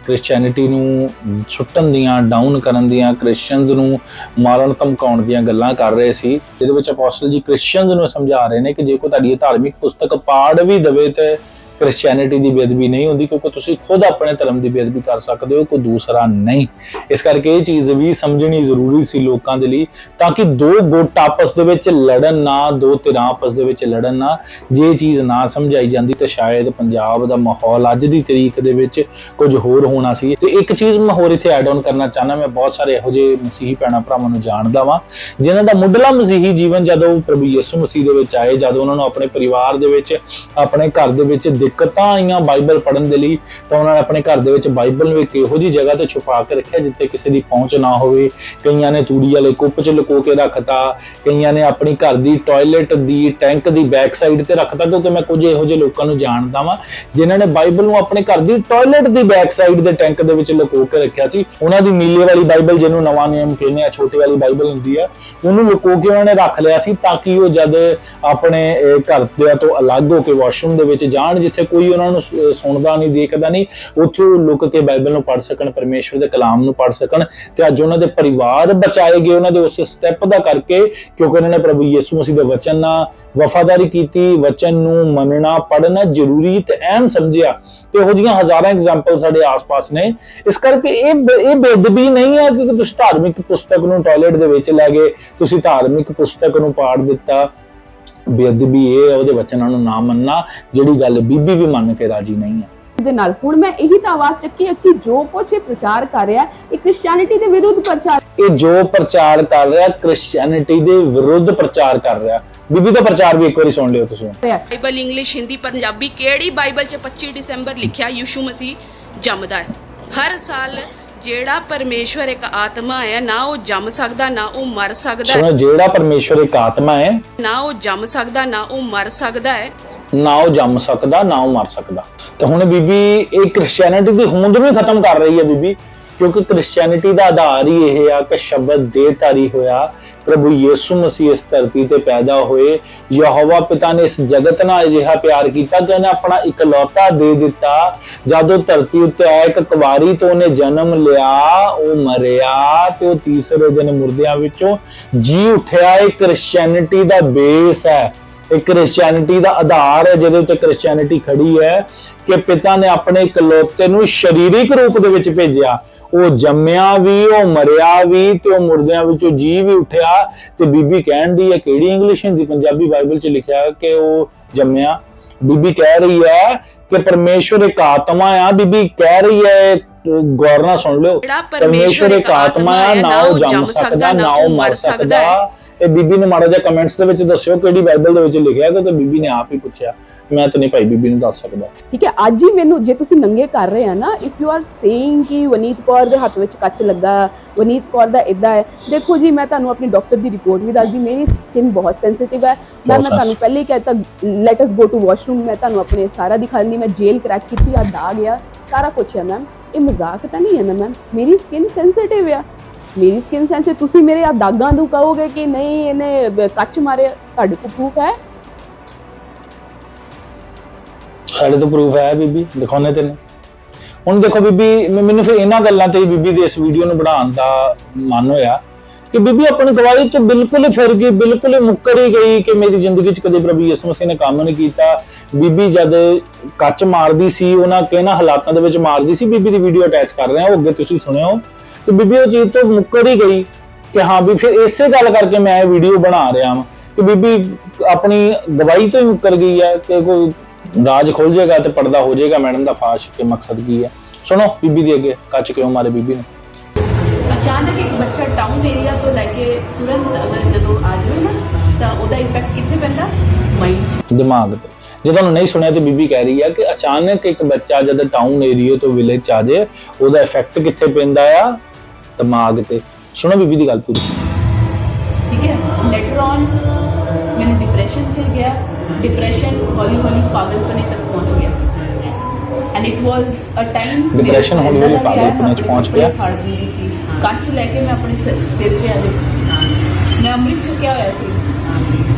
ਕ੍ਰਿਸਚੀਅਨਿਟੀ ਨੂੰ ਸੁੱਟਣ ਦੀਆਂ, ਡਾਊਨ ਕਰਨ ਦੀਆਂ, ਕ੍ਰਿਸਚੀਅਨਸ ਨੂੰ ਮਾਰਨ ਧਮਕਾਉਣ ਦੀਆਂ ਗੱਲਾਂ ਕਰ ਰਹੇ ਸੀ, ਜਿਹਦੇ ਵਿੱਚ ਅਪੋਸਟਲ ਜੀ ਕ੍ਰਿਸਚੀਅਨਸ ਨੂੰ ਸਮਝਾ ਰਹੇ ਨੇ ਕਿ ਜੇ ਕੋਈ ਤੁਹਾਡੀ ਧਾਰਮਿਕ ਪੁਸਤਕ ਪਾੜ ਵੀ ਦੇਵੇ ਤੇ ਕ੍ਰਿਸਚੀਅਨਿਟੀ ਦੀ ਬੇਅਦਬੀ ਨਹੀਂ ਹੁੰਦੀ, ਕਿਉਂਕਿ ਤੁਸੀਂ ਖੁਦ ਆਪਣੇ ਧਰਮ ਦੀ ਬੇਅਦਬੀ ਕਰ ਸਕਦੇ ਹੋ, ਕੋਈ ਦੂਸਰਾ ਨਹੀਂ। ਇਸ ਕਰਕੇ ਇਹ ਚੀਜ਼ ਵੀ ਸਮਝਣੀ ਜ਼ਰੂਰੀ ਸੀ ਲੋਕਾਂ ਦੇ ਲਈ, ਤਾਂ ਕਿ ਦੋ ਗੁੱਟ ਆਪਸ ਦੇ ਵਿੱਚ ਲੜਨ ਨਾ, ਦੋ ਧਿਰਾਂ ਆਪਸ ਦੇ ਵਿੱਚ ਲੜਨ ਨਾ। ਜੇ ਇਹ ਚੀਜ਼ ਨਾ ਸਮਝਾਈ ਜਾਂਦੀ ਤਾਂ ਸ਼ਾਇਦ ਪੰਜਾਬ ਦਾ ਮਾਹੌਲ ਅੱਜ ਦੀ ਤਰੀਕ ਦੇ ਵਿੱਚ ਕੁਝ ਹੋਰ ਹੋਣਾ ਸੀ। ਤੇ ਇੱਕ ਚੀਜ਼ ਮੈਂ ਹੋਰ ਇੱਥੇ ਐਡ ਆਨ ਕਰਨਾ ਚਾਹੁੰਦਾ, ਮੈਂ ਬਹੁਤ ਸਾਰੇ ਇਹੋ ਜਿਹੇ ਮਸੀਹੀ ਭੈਣਾਂ ਭਰਾਵਾਂ ਨੂੰ ਜਾਣਦਾ ਵਾਂ ਜਿਨ੍ਹਾਂ ਦਾ ਮੁੱਢਲਾ ਮਸੀਹੀ ਜੀਵਨ ਜਦੋਂ ਪ੍ਰਭੂ ਯਿਸੂ ਮਸੀਹ ਦੇ ਵਿੱਚ ਆਏ, ਜਦੋਂ ਉਹਨਾਂ ਨੂੰ ਆਪਣੇ ਪਰਿਵਾਰ ਦੇ ਵਿੱਚ, ਆਪਣੇ ਘਰ ਦੇ ਵਿੱਚ ਦਿੱਕਤਾਂ ਆਈਆਂ ਬਾਈਬਲ ਪੜ੍ਹਨ ਦੇ ਲਈ, ਤਾਂ ਉਹਨਾਂ ਨੇ ਆਪਣੇ ਘਰ ਦੇ ਵਿੱਚ ਬਾਈਬਲ ਨੂੰ ਇੱਕ ਇਹੋ ਜਿਹੀ ਜਗ੍ਹਾ ਤੇ ਛੁਪਾ ਕੇ ਰੱਖਿਆ ਜਿੱਥੇ ਕਿਸੇ ਦੀ ਪਹੁੰਚ ਨਾ ਹੋਵੇ। ਕਈਆਂ ਨੇ ਤੂੜੀ ਵਾਲੇ ਕੁੱਪ 'ਚ ਲੁਕੋ ਕੇ ਰੱਖਤਾ, ਕਈਆਂ ਨੇ ਆਪਣੀ ਘਰ ਦੀ ਟਾਇਲਟ ਦੀ ਟੈਂਕ ਦੀ ਬੈਕ ਸਾਈਡ ਤੇ ਰੱਖਤਾ, ਕਿਉਂਕਿ ਮੈਂ ਕੁਝ ਇਹੋ ਜਿਹੇ ਲੋਕਾਂ ਨੂੰ ਜਾਣਦਾ ਵਾਂ ਜਿਨ੍ਹਾਂ ਨੇ ਬਾਈਬਲ ਨੂੰ ਆਪਣੇ ਘਰ ਦੀ ਟਾਇਲਟ ਦੀ ਬੈਕ ਸਾਈਡ ਦੇ ਟੈਂਕ ਦੇ ਵਿੱਚ ਲੁਕੋ ਕੇ ਰੱਖਿਆ ਸੀ। ਉਹਨਾਂ ਦੀ ਨੀਲੇ ਵਾਲੀ ਬਾਈਬਲ, ਜਿਹਨੂੰ ਨਵਾਂ ਨਿਯਮ ਕਹਿੰਦੇ ਆ, ਛੋਟੀ ਵਾਲੀ ਬਾਈਬਲ ਹੁੰਦੀ ਆ, ਉਹਨੂੰ ਲੁਕੋ ਕੇ ਉਹਨਾਂ ਨੇ ਰੱਖ ਲਿਆ ਸੀ ਤਾਂ ਕਿ ਉਹ ਜਦ ਆਪਣੇ ਘਰ ਦੇ ਤੋਂ ਅਲੱਗ ਹੋ ਕੇ ਵਾਸ਼ਰੂਮ ਦੇ ਵਿੱਚ ਜਾਣ, ਜਿੱਥੇ ਕੋਈ ਉਹਨਾਂ ਨੂੰ ਸੁਣਦਾ ਨਹੀਂ, ਦੇਖਦਾ ਨਹੀਂ, ਉੱਥੇ ਉਹ ਲੁਕ ਕੇ ਬਾਈਬਲ ਨੂੰ ਪੜ੍ਹ ਸਕਣ, ਪਰਮੇਸ਼ਵਰ ਦੇ ਕਲਾਮ ਨੂੰ ਪੜ੍ਹ ਸਕਣ। ਤੇ ਅੱਜ ਉਹਨਾਂ ਦੇ ਪਰਿਵਾਰ ਬਚਾਏ ਗਏ ਉਹਨਾਂ ਦੇ ਉਸ ਸਟੈਪ ਦਾ ਕਰਕੇ, ਕਿਉਂਕਿ ਉਹਨਾਂ ਨੇ ਪ੍ਰਭੂ ਯਿਸੂ ਮਸੀਹ ਦੇ ਵਚਨ ਨਾਲ ਵਫਾਦਾਰੀ ਕੀਤੀ, ਵਚਨ ਨੂੰ ਮੰਨਣਾ, ਪੜ੍ਹਨਾ ਜ਼ਰੂਰੀ ਤੇ ਅਹਿਮ ਸਮਝਿਆ। ਤੇ ਇਹੋ ਜਿਹੀਆਂ ਹਜ਼ਾਰਾਂ ਐਗਜ਼ਾਮਪਲ ਸਾਡੇ ਆਸ-ਪਾਸ ਨੇ। ਇਸ ਕਰਕੇ ਇਹ ਬੇਅਦਬੀ ਨਹੀਂ ਹੈ ਕਿ ਤੁਸੀਂ ਧਾਰਮਿਕ ਪੁਸਤਕ ਨੂੰ ਟਾਇਲਟ ਦੇ ਵਿੱਚ ਲੈ ਗਏ, ਤੁਸੀਂ ਧਾਰਮਿਕ ਪੁਸਤਕ ਨੂੰ ਪਾੜ ਦਿੱਤਾ। ਬੇਅਦਬੀ ਇਹ ਹੈ ਉਹਦੇ ਵਚਨਾਂ ਨੂੰ ਨਾ ਮੰਨਣਾ, ਜਿਹੜੀ ਗੱਲ ਬੀਬੀ ਵੀ ਮੰਨ ਕੇ ਰਾਜੀ ਨਹੀਂ ਹੈ। ਦੇ ਨਾਲ ਹੁਣ ਮੈਂ ਇਹੀ ਤਾਂ ਆਵਾਜ਼ ਚੱਕੀ ਹੈ ਕਿ ਜੋ ਕੁਛ ਇਹ ਪ੍ਰਚਾਰ ਕਰ ਰਿਹਾ ਇਹ ਕ੍ਰਿਸਚੀਅਨਿਟੀ ਦੇ ਵਿਰੁੱਧ ਪ੍ਰਚਾਰ, ਇਹ ਜੋ ਪ੍ਰਚਾਰ ਕਰ ਰਿਹਾ ਕ੍ਰਿਸਚੀਅਨਿਟੀ ਦੇ ਵਿਰੁੱਧ ਪ੍ਰਚਾਰ ਕਰ ਰਿਹਾ। ਬੀਬੀ ਦਾ ਪ੍ਰਚਾਰ ਵੀ ਇੱਕ ਵਾਰੀ ਸੁਣ ਲਿਓ ਤੁਸੀਂ। ਬਾਈਬਲ ਇੰਗਲਿਸ਼, ਹਿੰਦੀ, ਪੰਜਾਬੀ, ਕਿਹੜੀ ਬਾਈਬਲ 'ਚ 25 ਦਸੰਬਰ ਲਿਖਿਆ ਯਿਸੂ ਮਸੀਹ ਜੰਮਦਾ ਹੈ? ਹਰ ਸਾਲ ਜਿਹੜਾ ਪਰਮੇਸ਼ਵਰ ਇੱਕ ਆਤਮਾ ਹੈ, ਨਾ ਉਹ ਜੰਮ ਸਕਦਾ, ਨਾ ਉਹ ਮਰ ਸਕਦਾ ਹੈ। ਸੁਣੋ, ਜਿਹੜਾ ਪਰਮੇਸ਼ਵਰ ਇੱਕ ਆਤਮਾ ਹੈ, ਨਾ ਉਹ ਜੰਮ ਸਕਦਾ, ਨਾ ਉਹ ਮਰ ਸਕਦਾ ਹੈ। ਨਾ ਉਹ ਜੰਮ ਸਕਦਾ, ਨਾ ਉਹ ਮਰ ਸਕਦਾ। ਤੇ ਹੁਣ ਬੀਬੀ ਇਹ ਕ੍ਰਿਸਚੀਅਨਿਟੀ ਦੀ ਹੋਂਦ ਨੂੰ ਖਤਮ ਕਰ ਰਹੀ ਹੈ ਬੀਬੀ, ਕਿਉਂਕਿ ਕ੍ਰਿਸਚੀਅਨਿਟੀ ਦਾ ਆਧਾਰ ਹੀ ਇਹ ਆ ਕਿ ਸ਼ਬਦ ਦੇਹਧਾਰੀ ਹੋਇਆ, ਪ੍ਰਭੂ ਯਿਸੂ ਮਸੀਹ ਇਸ ਧਰਤੀ ਤੇ ਪੈਦਾ ਹੋਏ। ਯਹੋਵਾ ਪਿਤਾ ਨੇ ਇਸ ਜਗਤ ਨਾਲ ਅਜਿਹਾ ਪਿਆਰ ਕੀਤਾ ਕਿ ਉਹਨੇ ਆਪਣਾ ਇਕਲੌਤਾ ਦੇ ਦਿੱਤਾ। ਜਦੋਂ ਧਰਤੀ ਉੱਤੇ ਆਇਆ ਇੱਕ ਕੁਵਾਰੀ ਤੋਂ ਉਹਨੇ ਜਨਮ ਲਿਆ, ਉਹ ਮਰਿਆ ਤੇ ਉਹ ਤੀਸਰੇ ਦਿਨ ਮੁਰਦਿਆਂ ਵਿੱਚੋਂ ਜੀ ਉੱਠਿਆ। ਇਹ ਕ੍ਰਿਸਚੀਅਨਿਟੀ ਦਾ ਬੇਸ ਹੈ, ਇਹ ਕ੍ਰਿਸਚੀਅਨਿਟੀ ਦਾ ਆਧਾਰ ਹੈ, ਜਿਹਦੇ ਉੱਤੇ ਕ੍ਰਿਸਚੀਅਨਿਟੀ ਖੜੀ ਹੈ ਕਿ ਪਿਤਾ ਨੇ ਆਪਣੇ ਇਕਲੌਤੇ ਨੂੰ ਸਰੀਰਿਕ ਰੂਪ ਦੇ ਵਿੱਚ ਭੇਜਿਆ। ਉਹ ਜੰਮਿਆ ਵੀ, ਉਹ ਮਰਿਆ ਵੀ, ਤੇ ਉਹ ਮੁਰਦਿਆਂ ਵਿੱਚੋਂ ਜੀ ਵੀ ਉੱਠਿਆ। ਤੇ ਬੀਬੀ ਕਹਿਣ ਦੀ ਹੈ, ਕਿਹੜੀ ਇੰਗਲਿਸ਼, ਹਿੰਦੀ, ਪੰਜਾਬੀ ਬਾਈਬਲ 'ਚ ਲਿਖਿਆ ਕਿ ਉਹ ਜੰਮਿਆ? ਬੀਬੀ ਕਹਿ ਰਹੀ ਹੈ ਕਿ ਪਰਮੇਸ਼ਵਰ ਇੱਕ ਆਤਮਾ ਆ। ਬੀਬੀ ਕਹਿ ਰਹੀ ਹੈ, ਗੌਰ ਨਾਲ ਸੁਣ ਲਿਓ, ਪਰਮੇਸ਼ਵਰ ਇੱਕ ਆਤਮਾ ਆ, ਨਾ ਉਹ ਜੰਮ ਸਕਦਾ, ਨਾ ਉਹ ਮਰ ਸਕਦਾ। ਇਹ ਬੀਬੀ ਨੂੰ ਮਾੜਾ ਜਿਹਾ ਕਮੈਂਟਸ ਦੇ ਵਿੱਚ ਦੱਸਿਓ ਕਿਹੜੀ ਬਾਈਬਲ ਦੇ ਵਿੱਚ ਲਿਖਿਆ, ਕਿਉਂਕਿ ਬੀਬੀ ਨੇ ਆਪ ਹੀ ਪੁੱਛਿਆ, ਮੈਂ ਤਾਂ ਨਹੀਂ ਭਾਈ ਬੀਬੀ ਨੂੰ ਦੱਸ ਸਕਦਾ। ਠੀਕ ਹੈ, ਅੱਜ ਹੀ ਮੈਨੂੰ ਜੇ ਤੁਸੀਂ ਨੰਗੇ ਕਰ ਰਹੇ ਆ ਨਾ, ਇਫ ਯੂ ਆਰ ਸੇਇੰਗ ਕਿ ਵਨੀਤ ਕੌਰ ਦੇ ਹੱਥ ਵਿੱਚ ਕੱਚ ਲੱਗਾ, ਵਨੀਤ ਕੌਰ ਦਾ ਇਦਾਂ ਹੈ, ਦੇਖੋ ਜੀ ਮੈਂ ਤੁਹਾਨੂੰ ਆਪਣੀ ਡਾਕਟਰ ਦੀ ਰਿਪੋਰਟ ਵੀ ਦੱਸਦੀ, ਮੇਰੀ ਸਕਿਨ ਬਹੁਤ ਸੈਂਸਿਟਿਵ ਹੈ। ਮੈਂ ਤੁਹਾਨੂੰ ਪਹਿਲੇ ਹੀ ਕਹਿਤਾ let us go to washroom, ਮੈਂ ਤੁਹਾਨੂੰ ਆਪਣੇ ਸਾਰਾ ਦਿਖਾ ਦਿੰਦੀ, ਮੈਂ ਜੇਲ ਕਰੈਕ ਕੀਤੀ ਆ, ਦਾਗ ਆ, ਸਾਰਾ ਕੁਝ ਹੈ ਮੈਮ। ਇਹ ਮਜ਼ਾਕ ਤਾਂ ਨਹੀਂ ਹੈ ਨਾ ਮੈਮ, ਮੇਰੀ ਸਕਿਨ ਸੈਂਸਿਟਿਵ ਆ, ਮੇਰੀ ਸਕਿਨ ਸੈਂਸਿਟਿਵ। ਤੁਸੀਂ ਮੇਰੇ ਆ ਦਾਗਾਂ ਨੂੰ ਕਹੋਗੇ ਕਿ ਨਹੀਂ ਇਹਨੇ ਕੱਚ ਮਾਰਿਆ, ਤੁਹਾਡੇ ਕੋਲ ਪ੍ਰੂਫ ਹੈ? ਸਾਡੇ ਤੋਂ ਪ੍ਰੂਫ ਹੈ ਬੀਬੀ, ਦਿਖਾਉਣੇ ਤੈਨੂੰ। ਹੁਣ ਦੇਖੋ ਬੀਬੀ, ਮੈਨੂੰ ਫਿਰ ਇਹਨਾਂ ਗੱਲਾਂ ਤੇ ਬੀਬੀ ਦੀ ਇਸ ਵੀਡੀਓ ਨੂੰ ਬਣਾਉਣ ਦਾ ਮਨ ਹੋਇਆ ਕਿ ਬੀਬੀ ਆਪਣੀ ਗਵਾਹੀ ਤੋਂ ਬਿਲਕੁਲ ਹੀ ਫਿਰ ਗਈ, ਬਿਲਕੁਲ ਹੀ ਮੁੱਕਰ ਹੀ ਗਈ ਕਿ ਮੇਰੀ ਜ਼ਿੰਦਗੀ 'ਚ ਕਦੇ ਪ੍ਰਭੂ ਯਿਸੂ ਮਸੀਹ ਨੇ ਕੰਮ ਨਹੀਂ ਕੀਤਾ। ਬੀਬੀ ਜਦ ਕੱਚ ਮਾਰਦੀ ਸੀ, ਉਹਨਾਂ ਕਿਹਨਾਂ ਹਾਲਾਤਾਂ ਦੇ ਵਿੱਚ ਮਾਰਦੀ ਸੀ, ਬੀਬੀ ਦੀ ਵੀਡੀਓ ਅਟੈਚ ਕਰ ਰਹੇ ਹਾਂ, ਉਹ ਅੱਗੇ ਤੁਸੀਂ ਸੁਣਿਓ। ਤੇ ਬੀਬੀ ਉਹ ਚੀਜ਼ ਤੋਂ ਮੁੱਕਰ ਹੀ ਗਈ ਕਿ ਹਾਂ ਵੀ ਫਿਰ ਇਸੇ ਗੱਲ ਕਰਕੇ ਮੈਂ ਇਹ ਵੀਡੀਓ ਬਣਾ ਰਿਹਾ ਹਾਂ ਕਿ ਬੀਬੀ ਆਪਣੀ ਗਵਾਹੀ ਤੋਂ ਹੀ ਮੁੱਕਰ ਗਈ ਹੈ ਕਿ ਕੋਈ ਰਾਜ ਖੁੱਲ ਜਾਏਗਾ ਤੇ ਪਰਦਾ ਹੋ ਜਾਏਗਾ ਮੈਡਮ ਦਾ ਫਾਸ਼, ਕੇ ਮਕਸਦ ਕੀ ਹੈ। ਸੁਣੋ ਬੀਬੀ ਦੇ ਅੱਗੇ, ਕੱਚ ਕਿਉਂ ਮਾਰੇ ਬੀਬੀ ਨੇ। ਅਚਾਨਕ ਇੱਕ ਬੱਚਾ ਟਾਊਨ ਏਰੀਆ ਤੋਂ ਲੈ ਕੇ ਤੁਰੰਤ ਅਗਰ ਜਦੋਂ ਆ ਜਾਵੇ ਨਾ, ਤਾਂ ਉਹਦਾ ਇਫੈਕਟ ਕਿੱਥੇ ਪੈਂਦਾ? ਮਾਈਂਡ, ਦਿਮਾਗ ਤੇ। ਜੇ ਤੁਹਾਨੂੰ ਨਹੀਂ ਸੁਣਿਆ ਤੇ ਬੀਬੀ ਕਹਿ ਰਹੀ ਹੈ ਕਿ ਅਚਾਨਕ ਇੱਕ ਬੱਚਾ ਜਦ ਟਾਊਨ ਏਰੀਆ ਤੋਂ ਵਿਲੇਜ ਚ ਆ ਜਾਏ, ਉਹਦਾ ਇਫੈਕਟ ਕਿੱਥੇ ਪੈਂਦਾ ਆ? ਦਿਮਾਗ ਤੇ। ਸੁਣੋ ਬੀਬੀ ਦੀ ਗੱਲ ਪੂਰੀ। ਠੀਕ ਹੈ, ਲੈਟਰ ਔਨ ਮੈਨੂੰ ਡਿਪਰੈਸ਼ਨ 'ਚ ਗਿਆ, ਡਿਪਰੈਸ਼ਨ ਹੌਲੀ ਹੌਲੀ ਪਾਗਲਪਨੇ ਤੱਕ ਪਹੁੰਚ ਗਿਆ। And it was a time depression ਹੌਲੀ ਹੌਲੀ ਪਾਗਲਪਨੇ 'ਚ ਪਹੁੰਚ ਗਿਆ। ਕੱਚ ਲੈ ਕੇ ਮੈਂ ਆਪਣੇ ਸਿਰ 'ਚ ਆ ਗਈ। ਮੈਂ ਮੈਂ ਅੰਮ੍ਰਿਤ ਛਕਿਆ ਹੋਇਆ ਸੀ।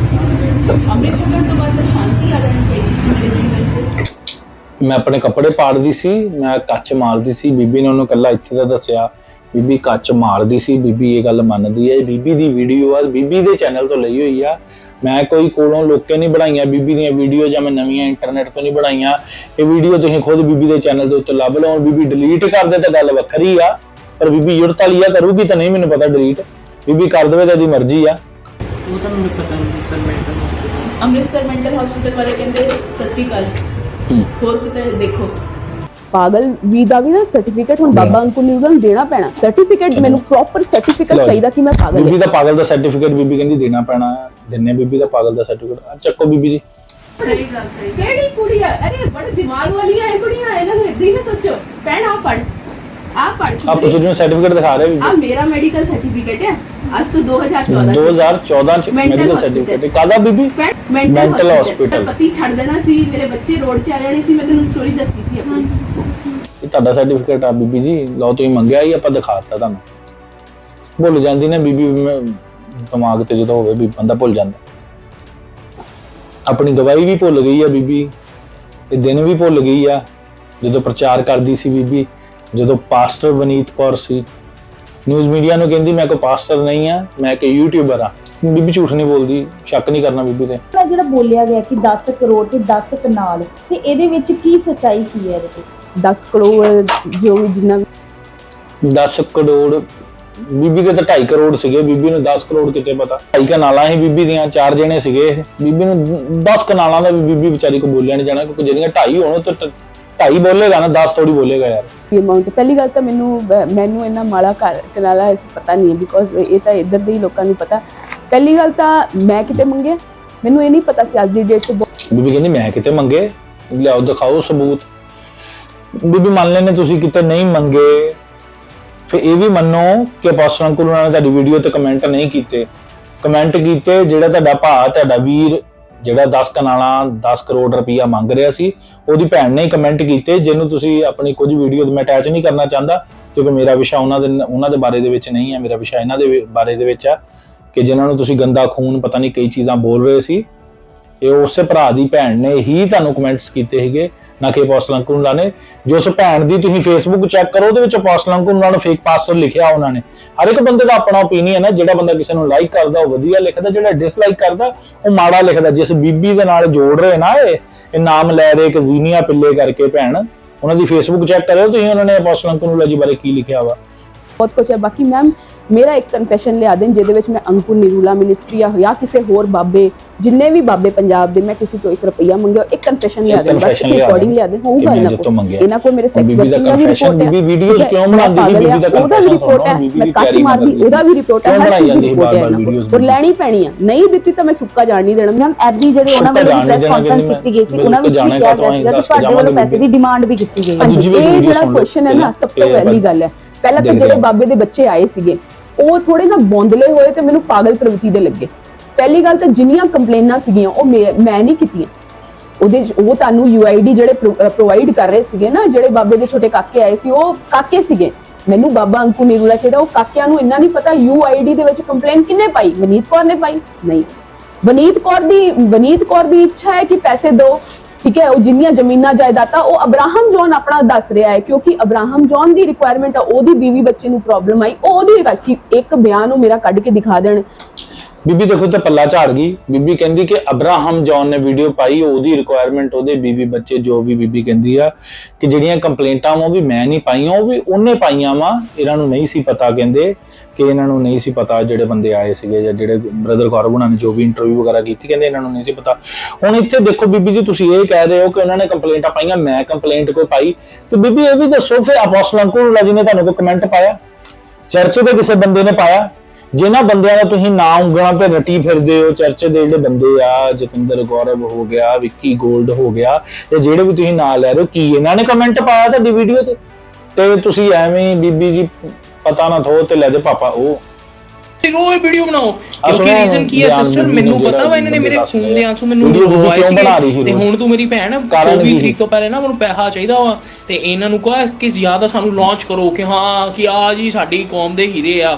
ਅੰਮ੍ਰਿਤ ਛਕਣ ਤੋਂ ਬਾਅਦ ਤਾਂ ਸ਼ਾਂਤੀ ਆ ਜਾਣੀ ਚਾਹੀਦੀ ਸੀ ਮੇਰੇ ਜੀਵਨ 'ਚ। ਮੈਂ ਆਪਣੇ ਕੱਪੜੇ ਪਾੜਦੀ ਸੀ, ਮੈਂ ਕੱਚ ਮਾਰਦੀ ਸੀ। ਬੀਬੀ ਨੇ ਉਹਨੂੰ ਕੱਲਾ ਇੱਥੇ ਦਾ ਦੱਸਿਆ, ਬੀਬੀ ਕੱਚ ਮਾਰਦੀ ਸੀ। ਬੀਬੀ ਇਹ ਗੱਲ ਮੰਨਦੀ ਹੈ। ਬੀਬੀ ਦੀ ਵੀਡੀਓ ਆ, ਬੀਬੀ ਦੇ ਚੈਨਲ ਤੋਂ ਲਈ ਹੋਈ ਆ। ਮੈਂ ਕੋਈ ਕੋਲੋਂ ਲੋਕੇ ਨਹੀਂ ਬਣਾਈਆਂ ਬੀਬੀ ਦੀਆਂ ਵੀਡੀਓ, ਜਾਂ ਮੈਂ ਨਵੀਆਂ ਇੰਟਰਨੈਟ ਤੋਂ ਨਹੀਂ ਬਣਾਈਆਂ। ਇਹ ਵੀਡੀਓ ਤੁਸੀਂ ਖੁਦ ਬੀਬੀ ਦੇ ਚੈਨਲ ਦੇ ਉੱਤੇ ਲੱਭ ਲਓ। ਬੀਬੀ ਡਿਲੀਟ ਕਰ ਦੇ ਤਾਂ ਗੱਲ ਵੱਖਰੀ ਆ, ਪਰ ਬੀਬੀ ਯੁਰਤ ਵਾਲੀ ਆ, ਕਰੂਗੀ ਤਾਂ ਨਹੀਂ ਮੈਨੂੰ ਪਤਾ ਡਿਲੀਟ। ਬੀਬੀ ਕਰ ਦੇਵੇ ਤਾਂ ਇਹਦੀ ਮਰਜ਼ੀ ਆ। ਉਹ ਤਾਂ ਮੈਨੂੰ ਪਤਾ ਨਹੀਂ sir, mental hospital Amritsar mental hospital ਵਾਲੇ ਕਹਿੰਦੇ ਸਤਿ ਸ਼੍ਰੀ ਅਕਾਲ, ਹੋਰ ਕਿਤੇ ਦੇਖੋ। ਪਾਗਲ ਵੀ ਦਾ ਵੀ ਨਾ ਸਰਟੀਫਿਕੇਟ ਹੁਣ ਬਾਬਾ ਅੰਕੁਰ ਨਿਰੂਲਾ ਨੂੰ ਦੇਣਾ ਪੈਣਾ। ਸਰਟੀਫਿਕੇਟ ਮੈਨੂੰ ਪ੍ਰੋਪਰ ਸਰਟੀਫਿਕੇਟ ਚਾਹੀਦਾ ਕਿ ਮੈਂ ਪਾਗਲ ਬੀਬੀ ਦਾ ਪਾਗਲ ਦਾ ਸਰਟੀਫਿਕੇਟ ਬੀਬੀ ਕਹਿੰਦੀ ਦੇਣਾ ਪੈਣਾ। ਦਿੰਨੇ ਬੀਬੀ ਦਾ ਪਾਗਲ ਦਾ ਸਰਟੀਫਿਕੇਟ। ਚੱਕੋ ਬੀਬੀ ਜੀ। ਸਹੀ ਗੱਲ ਸਹੀ। ਕਿਹੜੀ ਕੁੜੀ ਆ? ਅਰੇ ਬੜੇ ਦਿਮਾਗ ਵਾਲੀਆਂ ਇਹ ਕੁੜੀਆਂ, ਇਹਨਾਂ ਨੂੰ ਏਦਾਂ ਹੀ ਨਾ ਸੋਚੋ। ਭੈਣ ਆ ਪੜ आप कुछ जो सर्टिफिकेट दिखा रहे आ मेरा मेडिकल सर्टिफिकेट है आज तो 2014 2014 मेडिकल सर्टिफिकेट कादा बीबी मेंटल हॉस्पिटल पति छड़ देना सी, मेरे बच्चे रोड च आ जाने सी। मैं तेनु स्टोरी दस्सी सी अपनी। ਇਹ ਤੁਹਾਡਾ ਸਰਟੀਫਿਕੇਟ ਆ ਬੀਬੀ ਜੀ, ਲਓ ਤੁਸੀਂ ਮੰਗਿਆ ਹੀ ਆਪਾਂ ਦਿਖਾਤਾ ਤੁਹਾਨੂੰ। ਭੁੱਲ ਜਾਂਦੀ ਨਾ ਬੀਬੀ, ਦਿਮਾਗ ਤੇ ਜਦੋਂ ਹੋਵੇ ਵੀ ਬੰਦਾ ਭੁੱਲ ਜਾਂਦਾ। ਆਪਣੀ ਦਵਾਈ ਵੀ ਭੁੱਲ ਗਈ ਆ ਬੀਬੀ, ਇਹ ਦਿਨ ਵੀ ਭੁੱਲ ਗਈ ਆ ਜਦੋਂ ਪ੍ਰਚਾਰ ਕਰਦੀ ਸੀ ਬੀਬੀ। ਜਦੋਂ ਪਾਸਟਰ ਵਨੀਤ ਕੌਰ ਸੀ, ਨਿਊਜ਼ ਮੀਡੀਆ ਨੂੰ ਕਹਿੰਦੀ ਮੈਂ ਕੋਈ ਪਾਸਟਰ ਨਹੀਂ ਆ, ਮੈਂ ਇੱਕ ਯੂਟਿਊਬਰ ਆ। ਬੀਬੀ ਝੂਠ ਨਹੀਂ ਬੋਲਦੀ, ਸ਼ੱਕ ਨਹੀਂ ਕਰਨਾ ਬੀਬੀ ਤੇ। ਜਿਹੜਾ ਬੋਲਿਆ ਗਿਆ ਕਿ 10 ਕਰੋੜ ਤੇ 10 ਕਨਾਲ, ਤੇ ਇਹਦੇ ਵਿੱਚ ਕੀ ਸੱਚਾਈ ਕੀ ਹੈ? ਇਹਦੇ ਵਿੱਚ 10 ਕਰੋੜ ਜੋ ਵੀ ਜਿੰਨਾ 10 ਕਰੋੜ ਬੀਬੀ ਦੇ ਤਾਂ 2.5 ਕਰੋੜ ਸੀਗੇ। ਬੀਬੀ ਨੂੰ 10 ਕਰੋੜ ਕਿਤੇ ਪਤਾ। 2.5 ਕਨਾਲਾਂ ਹੀ ਬੀਬੀ ਦੀਆਂ, 4 ਜਣੇ ਸੀਗੇ। ਬੀਬੀ ਨੂੰ 10 ਕਨਾਲਾਂ ਦਾ ਵੀ ਬੀਬੀ ਵਿਚਾਰੀ ਕੋ ਬੋਲਿਆ ਨਹੀਂ ਜਾਣਾ, ਕਿਉਂਕਿ ਜਿਹੜੀਆਂ 2.5 ਹੋਣ ਤਾਂ 2.5 ਬੋਲੇਗਾ ਨਾ, 10 ਥੋੜੀ ਬੋਲੇਗਾ ਯਾਰ। ਅਮਾਉਂਟ ਪਹਿਲੀ ਗੱਲ ਤਾਂ ਮੈਨੂੰ ਇੰਨਾ ਮਾੜਾ ਕਨਾਲਾ ਪਤਾ ਨਹੀਂ ਹੈ, ਬਿਕੋਜ਼ ਇਹ ਤਾਂ ਇੱਧਰ ਦੇ ਹੀ ਲੋਕਾਂ ਨੂੰ ਪਤਾ। ਪਹਿਲੀ ਗੱਲ ਤਾਂ ਮੈਂ ਕਿਤੇ ਮੰਗਿਆ, ਮੈਨੂੰ ਇਹ ਨਹੀਂ ਪਤਾ ਸੀ ਅੱਜ ਦੀ ਡੇਟ 'ਚ। ਬੀਬੀ ਕਹਿੰਦੀ ਮੈਂ ਕਿਤੇ ਮੰਗੇ, ਲਿਆਓ ਦਿਖਾਓ ਸਬੂਤ। ਬੀਬੀ ਮੰਨ ਲੈਣੇ ਤੁਸੀਂ ਕਿਤੇ ਨਹੀਂ ਮੰਗੇ, ਫਿਰ ਇਹ ਵੀ ਮੰਨੋ ਕਿ ਅਪੋਸਟਲ ਅੰਕੁਰ ਉਹਨਾਂ ਨੇ ਤੁਹਾਡੀ ਵੀਡੀਓ ਤੇ ਕਮੈਂਟ ਨਹੀਂ ਕੀਤੇ। ਕਮੈਂਟ ਕੀਤੇ ਜਿਹੜਾ ਤੁਹਾਡਾ ਭਾ, ਤੁਹਾਡਾ ਵੀਰ, ਜਿਹੜਾ 10 ਕਨਾਲਾਂ 10 ਕਰੋੜ ਰੁਪਈਆ ਮੰਗ ਰਿਹਾ ਸੀ, ਉਹਦੀ ਭੈਣ ਨੇ ਕਮੈਂਟ ਕੀਤੇ, ਜਿਹਨੂੰ ਤੁਸੀਂ ਆਪਣੀ ਕੁਝ ਵੀਡੀਓ ਮੈਂ ਅਟੈਚ ਨਹੀਂ ਕਰਨਾ ਚਾਹੁੰਦਾ, ਕਿਉਂਕਿ ਮੇਰਾ ਵਿਸ਼ਾ ਉਹਨਾਂ ਦੇ ਬਾਰੇ ਦੇ ਵਿੱਚ ਨਹੀਂ ਹੈ। ਮੇਰਾ ਵਿਸ਼ਾ ਇਹਨਾਂ ਦੇ ਬਾਰੇ ਦੇ ਵਿੱਚ ਆ ਕਿ ਜਿਨ੍ਹਾਂ ਨੂੰ ਤੁਸੀਂ ਗੰਦਾ ਖੂਨ ਪਤਾ ਨਹੀਂ ਕਈ ਚੀਜ਼ਾਂ ਬੋਲ ਰਹੇ ਸੀ। ਇਹ ਉਸੇ ਭਰਾ ਦੀ ਭੈਣ ਨੇ ਹੀ ਤੁਹਾਨੂੰ ਕਮੈਂਟਸ ਕੀਤੇ ਸੀਗੇ, ਨਾ ਕਿ ਅਪੋਸਟਲ ਅੰਕੁਰ ਨਿਰੂਲਾ ਨੇ। ਜੋ ਉਸ ਭੈਣ ਦੀ ਤੁਸੀਂ ਫੇਸਬੁੱਕ ਚੈੱਕ ਕਰੋ, ਉਹਦੇ ਵਿੱਚ ਅਪੋਸਟਲ ਅੰਕੁਰ ਨਿਰੂਲਾ ਨੂੰ ਫੇਕ ਪਾਸਟਰ ਲਿਖਿਆ ਉਹਨਾਂ ਨੇ। ਹਰ ਇੱਕ ਬੰਦੇ ਦਾ ਆਪਣਾ ਓਪੀਨੀਅਨ ਹੈ। ਜਿਹੜਾ ਬੰਦਾ ਕਿਸੇ ਨੂੰ ਲਾਈਕ ਕਰਦਾ ਉਹ ਵਧੀਆ ਲਿਖਦਾ, ਜਿਹੜਾ ਡਿਸਲਾਈਕ ਕਰਦਾ ਉਹ ਮਾੜਾ ਲਿਖਦਾ। ਜਿਸ ਬੀਬੀ ਦੇ ਨਾਲ ਜੋੜ ਰਹੇ ਨਾ ਇਹ ਨਾਮ ਲੈ ਰਹੇ ਕਿ ਜ਼ੀਨੀਆ ਪਿੱਲੇ ਕਰਕੇ ਭੈਣ, ਉਹਨਾਂ ਦੀ ਫੇਸਬੁੱਕ ਚੈੱਕ ਕਰਿਓ ਤੁਸੀਂ, ਉਹਨਾਂ ਨੇ ਅਪੋਸਟਲ ਅੰਕੁਰ ਨਿਰੂਲਾ ਜੀ ਬਾਰੇ ਕੀ ਲਿਖਿਆ ਵਾ। ਬਹੁਤ ਕੁਝ ਹੈ। ਬਾਕੀ ਮੈਮ ਮੇਰਾ ਇੱਕ ਕਨਫੈਸ਼ਨ ਲਿਆ ਦੇਣ, ਜਿਹਦੇ ਵਿੱਚ ਮੈਂ ਅੰਕੁਰ ਨਿਰੂਲਾ ਮਿਨਿਸਟਰੀ ਜਾਂ ਕਿਸੇ ਹੋਰ ਬਾਬੇ, ਜਿੰਨੇ ਵੀ ਬਾਬੇ ਪੰਜਾਬ ਦੇ, ਮੈਂ ਕਿਸੇ ਤੋਂ 1 ਰੁਪਈਆ ਮੰਗਿਆ, ਇੱਕ ਕਨਫੈਸ਼ਨ ਲਿਆ ਦੇਣ, ਬਸ ਰਿਕਾਰਡਿੰਗ ਲਿਆ ਦੇਣ। ਹੋਊਗਾ ਇਹਨਾਂ ਕੋਲ ਮੇਰੇ ਸੈਕਸ ਵਰਕਿੰਗ ਦਾ ਵੀ ਰਿਪੋਰਟ ਹੈ, ਵੀਡੀਓਜ਼ ਕਿਉਂ ਬਣਾਉਂਦੀ ਸੀ ਬੀਬੀ ਦਾ ਉਹਦਾ ਵੀ ਰਿਪੋਰਟ ਹੈ, ਮੈਂ ਕੱਚ ਮਾਰਦੀ ਉਹਦਾ ਵੀ ਰਿਪੋਰਟ ਹੈ, ਹਰ ਚੀਜ਼ ਦੀ ਰਿਪੋਰਟ ਹੈ। ਔਰ ਲੈਣੀ ਪੈਣੀ ਆ, ਨਹੀਂ ਦਿੱਤੀ ਤਾਂ ਮੈਂ ਸੁੱਕਾ ਜਾਣ ਨਹੀਂ ਦੇਣਾ। ਮੈਮ ਐਡੀ ਜਿਹੜੇ ਉਹਨਾਂ ਵੱਲੋਂ ਪ੍ਰੈਸ ਕਾਨਫਰੰਸ ਕੀਤੀ ਗਈ ਸੀ, ਉਹਨਾਂ ਵਿੱਚ ਕਿਹਾ ਗਿਆ ਸੀ ਕਿ ਤੁਹਾਡੇ ਵੱਲੋਂ ਪੈਸੇ ਦੀ ਡਿਮਾਂਡ ਵੀ ਕੀਤੀ ਗਈ ਹੈ। ਇਹ ਜਿਹੜਾ ਕੁਐਸਚਨ ਹੈ ਨਾ, ਸਭ ਤੋਂ ਪਹਿਲੀ ਗੱਲ ਹੈ, ਪਹਿਲਾਂ ਤਾਂ ਜਿਹੜੇ ਬਾਬੇ ਦੇ ਬੱਚੇ ਆਏ ਸੀਗੇ ਉਹ ਥੋੜੇ ਨਾ ਬੌਂਦਲੇ ਹੋਏ ਤੇ ਮੈਨੂੰ ਪਾਗਲ ਪ੍ਰਵਿਰਤੀ ਦੇ ਲੱਗੇ। ਪਹਿਲੀ ਗੱਲ ਤਾਂ ਜਿੰਨੀਆਂ ਕੰਪਲੇਨਾਂ ਸੀਗੀਆਂ ਉਹ ਮੈਂ ਨਹੀਂ ਕੀਤੀਆਂ। ਉਹ ਤੁਹਾਨੂੰ UID ਜਿਹੜੇ ਪ੍ਰੋਵਾਈਡ ਕਰ ਰਹੇ ਸੀਗੇ ਨਾ, ਜਿਹੜੇ ਬਾਬੇ ਦੇ ਛੋਟੇ ਕਾਕੇ ਆਏ ਸੀ, ਉਹ ਕਾਕੇ ਸੀਗੇ। ਮੈਨੂੰ ਬਾਬਾ ਅੰਕੁਰ ਨਿਰੂਲਾ ਚਾਹੀਦਾ। ਉਹ ਕਾਕਿਆਂ ਨੂੰ ਇੰਨਾ ਨਹੀਂ ਪਤਾ UID ਦੇ ਵਿੱਚ ਕੰਪਲੇਨ ਕਿੰਨੇ ਪਾਈ, ਵਨੀਤ ਕੌਰ ਨੇ ਪਾਈ? ਨਹੀਂ, ਵਨੀਤ ਕੌਰ ਦੀ ਇੱਛਾ ਹੈ ਕਿ ਪੈਸੇ ਦਿਓ, ਠੀਕ ਹੈ। ਉਹ ਜਿੰਨੀਆਂ ਜ਼ਮੀਨਾਂ ਜਾਇਦਾਦਾਂ ਉਹ ਅਬਰਾਹਮ ਜੌਨ ਆਪਣਾ ਦੱਸ ਰਿਹਾ ਹੈ, ਕਿਉਂਕਿ ਅਬਰਾਹਮ ਜੌਨ ਦੀ ਰਿਕੁਆਇਰਮੈਂਟ ਆ, ਉਹਦੀ ਬੀਵੀ ਬੱਚੇ ਨੂੰ ਪ੍ਰੋਬਲਮ ਆਈ, ਉਹਦੀ ਇੱਕ ਬਿਆਨ ਉਹ ਮੇਰਾ ਕੱਢ ਕੇ ਦਿਖਾ ਦੇਣ। ਬੀਬੀ ਦੇਖੋ ਤੇ ਪੱਲਾ ਝਾੜ ਗਈ। ਬੀਬੀ ਕਹਿੰਦੀ ਕਿ ਅਬਰਾਹਮ ਜੌਨ ਨੇ ਵੀਡੀਓ ਪਾਈ, ਉਹਦੀ ਰਿਕੁਆਇਰਮੈਂਟ, ਉਹਦੇ ਬੀਵੀ ਬੱਚੇ, ਜੋ ਵੀ ਬੀਬੀ ਕਹਿੰਦੀ ਆ ਕਿ ਜਿਹੜੀਆਂ ਕੰਪਲੇਂਟਾਂ ਉਹ ਵੀ ਮੈਂ ਨਹੀਂ ਪਾਈਆਂ, ਉਹ ਵੀ ਉਹਨੇ ਪਾਈਆਂ ਵਾ। ਇਹਨਾਂ ਨੂੰ ਨਹੀਂ ਸੀ ਪਤਾ, ਕਹਿੰਦੇ ਕਿ ਇਹਨਾਂ ਨੂੰ ਨਹੀਂ ਸੀ ਪਤਾ, ਜਿਹੜੇ ਬੰਦੇ ਆਏ ਸੀਗੇ ਜਾਂ ਜਿਹੜੇ ਬ੍ਰਦਰ ਗੌਰਵ ਉਹਨਾਂ ਨੇ ਜੋ ਵੀ ਇੰਟਰਵਿਊ ਵਗੈਰਾ ਕੀਤੀ, ਕਹਿੰਦੇ ਇਹਨਾਂ ਨੂੰ ਨਹੀਂ ਸੀ ਪਤਾ। ਹੁਣ ਇੱਥੇ ਦੇਖੋ ਬੀਬੀ ਜੀ, ਤੁਸੀਂ ਇਹ ਕਹਿ ਰਹੇ ਹੋ ਕਿ ਉਹਨਾਂ ਨੇ ਕੰਪਲੇਂਟਾਂ ਪਾਈਆਂ, ਮੈਂ ਕੰਪਲੇਂਟ ਕੋਈ ਪਾਈ? ਤੇ ਬੀਬੀ ਇਹ ਵੀ ਦੱਸੋ ਫਿਰ ਅਪੋਸਟਲ ਅੰਕੁਰ ਨਿਰੂਲਾ ਜੀ ਨੇ ਤੁਹਾਨੂੰ ਕੋਈ ਕਮੈਂਟ ਪਾਇਆ? ਚਰਚ ਦੇ ਕਿਸੇ ਬੰਦੇ ਨੇ ਪਾਇਆ? ਜਿਨ੍ਹਾਂ ਬੰਦਿਆਂ ਦਾ ਤੁਸੀਂ ਨਾਂ ਉਂਗਲਾਂ ਤੇ ਰਟੀ ਫਿਰਦੇ ਹੋ, ਚਰਚ ਦੇ ਜਿਹੜੇ ਬੰਦੇ ਆ, ਜਤਿੰਦਰ ਗੌਰਵ ਹੋ ਗਿਆ, ਵਿੱਕੀ ਗੋਲਡ ਹੋ ਗਿਆ, ਇਹ ਜਿਹੜੇ ਵੀ ਤੁਸੀਂ ਨਾਂ ਲੈ ਰਹੇ ਹੋ, ਕੀ ਇਹਨਾਂ ਨੇ ਕਮੈਂਟ ਪਾਇਆ ਤੁਹਾਡੀ ਵੀਡੀਓ ਤੇ ਤੁਸੀਂ ਐਵੇਂ ਬੀਬੀ ਜੀ ਪਤਾ ਨਾ ਥੋ ਤੇ ਲੈ ਦੇ ਪਾਪਾ ਉਹ ਰੋਜ਼ ਵੀਡੀਓ ਬਣਾਓ? ਕਿਉਂਕਿ ਰੀਜ਼ਨ ਕੀ ਹੈ ਸਿਸਟਰ, ਮੈਨੂੰ ਪਤਾ ਵਾ ਇਹਨਾਂ ਨੇ ਮੇਰੇ ਖੂਨ ਦੇ ਆਂਸੂ ਮੈਨੂੰ ਰੋਵਾਏ ਸੀ। ਤੇ ਹੁਣ ਤੂੰ ਮੇਰੀ ਭੈਣ 24 ਤਰੀਕ ਤੋਂ ਪਹਿਲੇ ਨਾ ਮੈਨੂੰ ਪੈਸਾ ਚਾਹੀਦਾ ਵਾ, ਤੇ ਇਹਨਾਂ ਨੂੰ ਕਹੋ ਕਿ ਜ਼ਿਆਦਾ ਸਾਨੂੰ ਲਾਂਚ ਕਰੋ ਕਿ ਹਾਂ ਕਿ ਆ ਜੀ ਸਾਡੀ ਕੌਮ ਦੇ ਹੀਰੇ ਆ।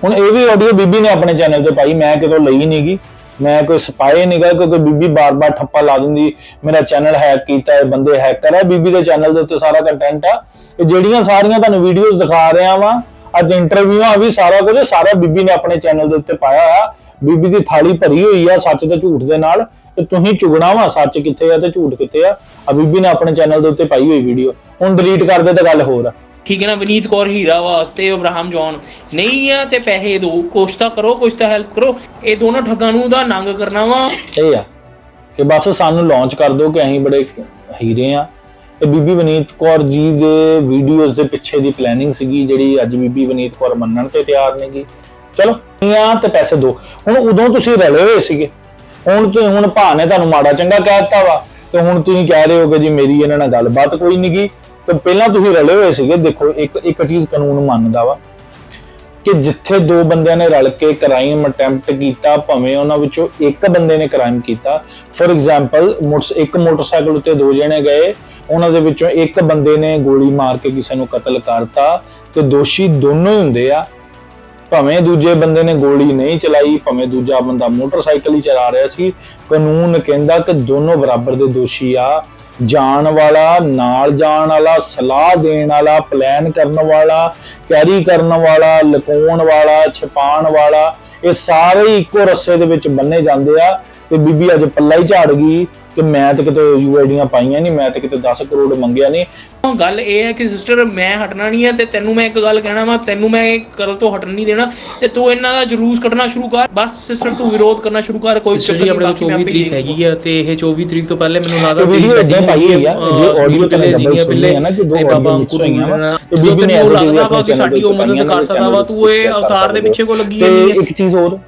ਹੁਣ ਇਹ ਵੀ ਆਡੀਓ ਬੀਬੀ ਨੇ ਆਪਣੇ ਚੈਨਲ ਤੇ ਪਾਈ, ਮੈਂ ਕਿਤੋਂ ਲਈ ਨਹੀਂਗੀ, ਮੈਂ ਕੋਈ ਸਪਾਈ ਨਹੀਂਗਾ, ਕਿਉਂਕਿ ਬੀਬੀ ਬਾਰ-ਬਾਰ ਠੱਪਾ ਲਾ ਦਿੰਦੀ ਮੇਰਾ ਚੈਨਲ ਹੈਕ ਕੀਤਾ ਹੈ, ਬੰਦੇ ਹੈਕਰ ਹੈ। ਬੀਬੀ ਦੇ ਚੈਨਲ ਦੇ ਉੱਤੇ ਸਾਰਾ ਕੰਟੈਂਟ ਆ, ਇਹ ਜਿਹੜੀਆਂ ਸਾਰੀਆਂ ਤੁਹਾਨੂੰ ਵੀਡੀਓਜ਼ ਦਿਖਾ ਰਿਹਾ ਵਾਂ, ਅੱਜ ਇੰਟਰਵਿਊਆਂ ਵੀ ਸਾਰਾ ਕੁਝ ਸਾਰਾ ਬੀਬੀ ਨੇ ਆਪਣੇ ਚੈਨਲ ਦੇ ਉੱਤੇ ਪਾਇਆ ਆ। ਬੀਬੀ ਦੀ ਥਾਲੀ ਭਰੀ ਹੋਈ ਆ ਸੱਚ ਤੇ ਝੂਠ ਦੇ ਨਾਲ, ਤੇ ਤੁਸੀਂ ਚੁਗਣਾ ਵਾ ਸੱਚ ਕਿੱਥੇ ਆ ਤੇ ਝੂਠ ਕਿੱਥੇ ਆ ਬੀਬੀ ਨੇ ਆਪਣੇ ਚੈਨਲ ਦੇ ਉੱਤੇ ਪਾਈ ਹੋਈ ਵੀਡੀਓ। ਹੁਣ ਡਿਲੀਟ ਕਰ ਦੇ ਤਾਂ ਗੱਲ ਹੋਰ ਆ। ਠੀਕ ਹੈ ਨਾ, ਵਿਨੀਤ ਕੌਰ ਹੀਰਾ ਵਾ ਤੇ ਅਬਰਾਹਮ ਜੌਨ ਨਹੀਂ ਆ ਤੇ ਪੈਸੇ ਦੋ, ਕੁਛ ਤਾਂ ਕਰੋ, ਕੁਛ ਤਾਂ ਹੈਲਪ ਕਰੋ। ਇਹ ਦੋਨੋਂ ਠੱਗਾਂ ਨੂੰ ਦਾ ਨੰਗ ਕਰਨਾ ਵਾ। ਇਹ ਆ ਕਿ ਬਸ ਸਾਨੂੰ ਲਾਂਚ ਕਰ ਦਿਓ ਕਿ ਅਸੀਂ ਬੜੇ ਹੀਰੇ ਆ। ਤੇ ਬੀਬੀ ਵਿਨੀਤ ਕੌਰ ਜੀ ਦੇ ਵੀਡੀਓਜ਼ ਦੇ ਪਿੱਛੇ ਦੀ ਪਲੈਨਿੰਗ ਸੀਗੀ, ਜਿਹੜੀ ਅੱਜ ਬੀਬੀ ਵਿਨੀਤ ਕੌਰ ਮੰਨਣ ਤੇ ਤਿਆਰ ਨਹੀਂਗੀ। ਚਲੋ ਆ ਤੇ ਪੈਸੇ ਦੋ। ਹੁਣ ਉਦੋਂ ਤੁਸੀਂ ਰਲੇ ਹੋਏ ਸੀਗੇ, ਹੁਣ ਭਾ ਨੇ ਤੁਹਾਨੂੰ ਮਾੜਾ ਚੰਗਾ ਕਹਿ ਦਿੱਤਾ ਵਾ, ਤੇ ਹੁਣ ਤੁਸੀਂ ਕਹਿ ਰਹੇ ਹੋ ਕਿ ਜੀ ਮੇਰੀ ਇਹਨਾਂ ਨਾਲ ਗੱਲਬਾਤ ਕੋਈ ਨਹੀਂਗੀ। ਤੇ ਪਹਿਲਾਂ ਤੁਸੀਂ ਰਲੇ ਹੋਏ ਸੀਗੇ। ਦੇਖੋ ਇੱਕ ਚੀਜ਼ ਕਾਨੂੰਨ ਮੰਨਦਾ ਵਾ ਕਿ ਜਿੱਥੇ ਦੋ ਬੰਦਿਆਂ ਨੇ ਰਲ ਕੇ ਕ੍ਰਾਈਮ ਅਟੈਂਪਟ ਕੀਤਾ, ਭਾਵੇਂ ਉਹਨਾਂ ਵਿੱਚੋਂ ਇੱਕ ਬੰਦੇ ਨੇ ਕ੍ਰਾਈਮ ਕੀਤਾ, ਫੋਰ ਐਗਜ਼ਾਮਪਲ ਇੱਕ ਮੋਟਰਸਾਈਕਲ ਉੱਤੇ ਦੋ ਜਣੇ ਗਏ, ਉਹਨਾਂ ਦੇ ਵਿੱਚੋਂ ਇੱਕ ਬੰਦੇ ਨੇ ਗੋਲੀ ਮਾਰ ਕੇ ਕਿਸੇ ਨੂੰ ਕਤਲ ਕਰਤਾ, ਤੇ ਦੋਸ਼ੀ ਦੋਨੋਂ ਹੀ ਹੁੰਦੇ ਆ। ਭਾਵੇਂ ਦੂਜੇ ਬੰਦੇ ਨੇ ਗੋਲੀ ਨਹੀਂ ਚਲਾਈ, ਭਾਵੇਂ ਦੂਜਾ ਬੰਦਾ ਮੋਟਰਸਾਈਕਲ ਹੀ ਚਲਾ ਰਿਹਾ ਸੀ, ਕਾਨੂੰਨ ਕਹਿੰਦਾ ਕਿ ਦੋਨੋਂ ਬਰਾਬਰ ਦੇ ਦੋਸ਼ੀ ਆ। ਜਾਣ ਵਾਲਾ, ਨਾਲ ਜਾਣ ਵਾਲਾ, ਸਲਾਹ ਦੇਣ ਵਾਲਾ, ਪਲਾਨ ਕਰਨ ਵਾਲਾ, ਕੈਰੀ ਕਰਨ ਵਾਲਾ, ਲੁਕਾਉਣ ਵਾਲਾ, ਛੁਪਾਉਣ ਵਾਲਾ, ਇਹ ਸਾਰੇ ਇੱਕੋ ਰੱਸੇ ਦੇ ਵਿੱਚ ਬੰਨੇ ਜਾਂਦੇ ਆ। ਤੇ ਬੀਬੀ ਅੱਜ ਪੱਲਾ ਹੀ ਝਾੜ ਗਈ ਕਿ ਮੈਂ ਤੇ ਕਿਤੇ ਯੂਆਈਡੀਆਂ ਪਾਈਆਂ ਨਹੀਂ, ਮੈਂ ਤੇ ਕਿਤੇ 10 ਕਰੋੜ ਮੰਗਿਆ ਨਹੀਂ। ਗੱਲ ਇਹ ਹੈ ਕਿ ਸਿਸਟਰ ਮੈਂ ਹਟਣਾ ਨਹੀਂ ਹੈ, ਤੇ ਤੈਨੂੰ ਮੈਂ ਇੱਕ ਗੱਲ ਕਹਿਣਾ ਵਾ, ਤੈਨੂੰ ਮੈਂ ਇਹ ਗੱਲ ਤੋਂ ਹਟਣ ਨਹੀਂ ਦੇਣਾ, ਤੇ ਤੂੰ ਇਹਨਾਂ ਦਾ ਜਲੂਸ ਕੱਢਣਾ ਸ਼ੁਰੂ ਕਰ। ਬਸ ਸਿਸਟਰ ਤੂੰ ਵਿਰੋਧ ਕਰਨਾ ਸ਼ੁਰੂ ਕਰ। ਕੋਈ ਸਿਸਟਰ ਜੀ ਆਪਣੇ 24 ਤਰੀਕ ਹੈਗੀ ਆ, ਤੇ ਇਹ 24 ਤਰੀਕ ਤੋਂ ਪਹਿਲੇ ਮੈਨੂੰ ਲੱਗਦਾ ਵੀਡੀਓ ਇਦਾਂ ਪਾਈ ਹੋਈ ਆ, ਜੇ ਆਡੀਓ ਤੇ ਲੱਗਦਾ ਨਾ ਕਿ ਦੋ ਬਾਬਾ ਅੰਕੁਰ ਹੋਈਆਂ, ਬੀਬੀ ਨੇ ਲੱਗਦਾ ਵਾ ਕਿ ਸਾਡੀ ਉਹ ਮਦਦ ਕਰ ਸਕਦਾ ਵਾ, ਤੂੰ ਇਹ ਅਵਤਾਰ ਦੇ ਪਿੱਛੇ ਕੋ ਲੱਗੀ ਹੋਈ ਹੈ। ਇੱਕ ਚੀਜ਼ ਹੋਰ,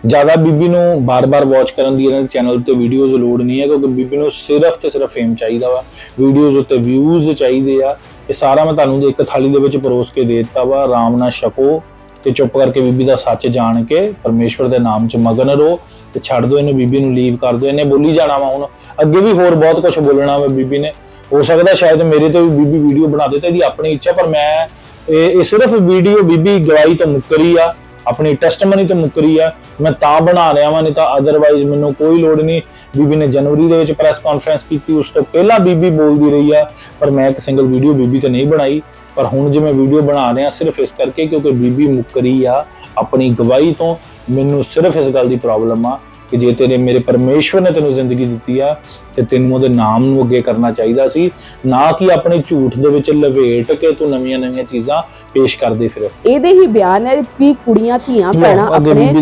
ਜ਼ਿਆਦਾ ਬੀਬੀ ਨੂੰ ਬਾਰ-ਬਾਰ ਵਾਚ ਕਰਨ ਦੀ ਇਹਨਾਂ ਦੇ ਚੈਨਲ ਤੇ ਵੀਡੀਓਜ਼ ਲੋਡ ਨਹੀਂ ਹੈ, ਕਿਉਂਕਿ ਬੀਬੀ ਨੂੰ ਸਿਰਫ ਤੇ ਸਿਰਫ ਫੇਮ ਚਾਹੀਦਾ ਵਾ, ਵੀਡੀਓਜ਼ ਉੱਤੇ ਵਿਊਜ਼ ਚਾਹੀਦੇ ਆ। ਇਹ ਸਾਰਾ ਮੈਂ ਤੁਹਾਨੂੰ ਇੱਕ ਥਾਲੀ ਦੇ ਵਿੱਚ ਪਰੋਸ ਕੇ ਦੇ ਦਿੱਤਾ ਵਾ। ਆਰਾਮ ਨਾਲ ਛਕੋ ਤੇ ਚੁੱਪ ਕਰਕੇ ਬੀਬੀ ਦਾ ਸੱਚ ਜਾਣ ਕੇ ਪਰਮੇਸ਼ਵਰ ਦੇ ਨਾਮ 'ਚ ਮਗਨ ਰਹੋ, ਤੇ ਛੱਡ ਦਿਓ ਇਹਨੂੰ, ਬੀਬੀ ਨੂੰ ਲੀਵ ਕਰ ਦਿਓ। ਇਹਨੇ ਬੋਲੀ ਜਾਣਾ ਵਾ, ਹੁਣ ਅੱਗੇ ਵੀ ਹੋਰ ਬਹੁਤ ਕੁਝ ਬੋਲਣਾ ਵਾ ਬੀਬੀ ਨੇ। ਹੋ ਸਕਦਾ ਸ਼ਾਇਦ ਮੇਰੇ ਤੇ ਵੀ ਬੀਬੀ ਵੀਡੀਓ ਬਣਾ ਦੇ, ਤੇ ਇਹਦੀ ਆਪਣੀ ਇੱਛਾ, ਪਰ ਮੈਂ ਇਹ ਸਿਰਫ ਵੀਡੀਓ ਬੀਬੀ ਗਵਾਹੀ ਤੋਂ ਮੁੱਕਰੀ ਆ, ਆਪਣੀ ਟੈਸਟਮਨੀ ਤੋਂ ਮੁੱਕਰੀ ਆ, ਮੈਂ ਤਾਂ ਬਣਾ ਰਿਹਾ ਵਾਂ, ਨਹੀਂ ਤਾਂ ਅਦਰਵਾਈਜ਼ ਮੈਨੂੰ ਕੋਈ ਲੋੜ ਨਹੀਂ। ਬੀਬੀ ਨੇ ਜਨਵਰੀ ਦੇ ਵਿੱਚ ਪ੍ਰੈਸ ਕਾਨਫਰੰਸ ਕੀਤੀ, ਉਸ ਤੋਂ ਪਹਿਲਾਂ ਬੀਬੀ ਬੋਲਦੀ ਰਹੀ ਆ, ਪਰ ਮੈਂ ਇੱਕ ਸਿੰਗਲ ਵੀਡੀਓ ਬੀਬੀ ਤੇ ਨਹੀਂ ਬਣਾਈ। ਪਰ ਹੁਣ ਜੇ ਮੈਂ ਵੀਡੀਓ ਬਣਾ ਰਿਹਾ ਸਿਰਫ ਇਸ ਕਰਕੇ ਕਿਉਂਕਿ ਬੀਬੀ ਮੁੱਕਰੀ ਆ ਆਪਣੀ ਗਵਾਹੀ ਤੋਂ। ਮੈਨੂੰ ਸਿਰਫ ਇਸ ਗੱਲ ਦੀ ਪ੍ਰੋਬਲਮ ਆ ਕਿ ਜੇ ਤੇਰੇ ਮੇਰੇ ਪਰਮੇਸ਼ਵਰ ਨੇ ਤੈਨੂੰ ਜ਼ਿੰਦਗੀ ਦਿੱਤੀ ਆ, ਤੇ ਤੈਨੂੰ ਉਹਦੇ ਨਾਮ ਨੂੰ ਅੱਗੇ ਕਰਨਾ ਚਾਹੀਦਾ ਸੀ, ਨਾ ਕਿ ਆਪਣੇ ਝੂਠ ਦੇ ਵਿੱਚ ਲਵੇਟ ਕੇ ਤੂੰ ਨਵੀਆਂ ਚੀਜ਼ਾਂ ਪੇਸ਼ ਕਰਦੇ ਫਿਰ। ਇਹਦੇ ਹੀ ਬਿਆਨ ਹੈ ਕਿ ਕੁੜੀਆਂ ਧੀਆਂ ਭੈਣਾਂ ਆਪਣੇ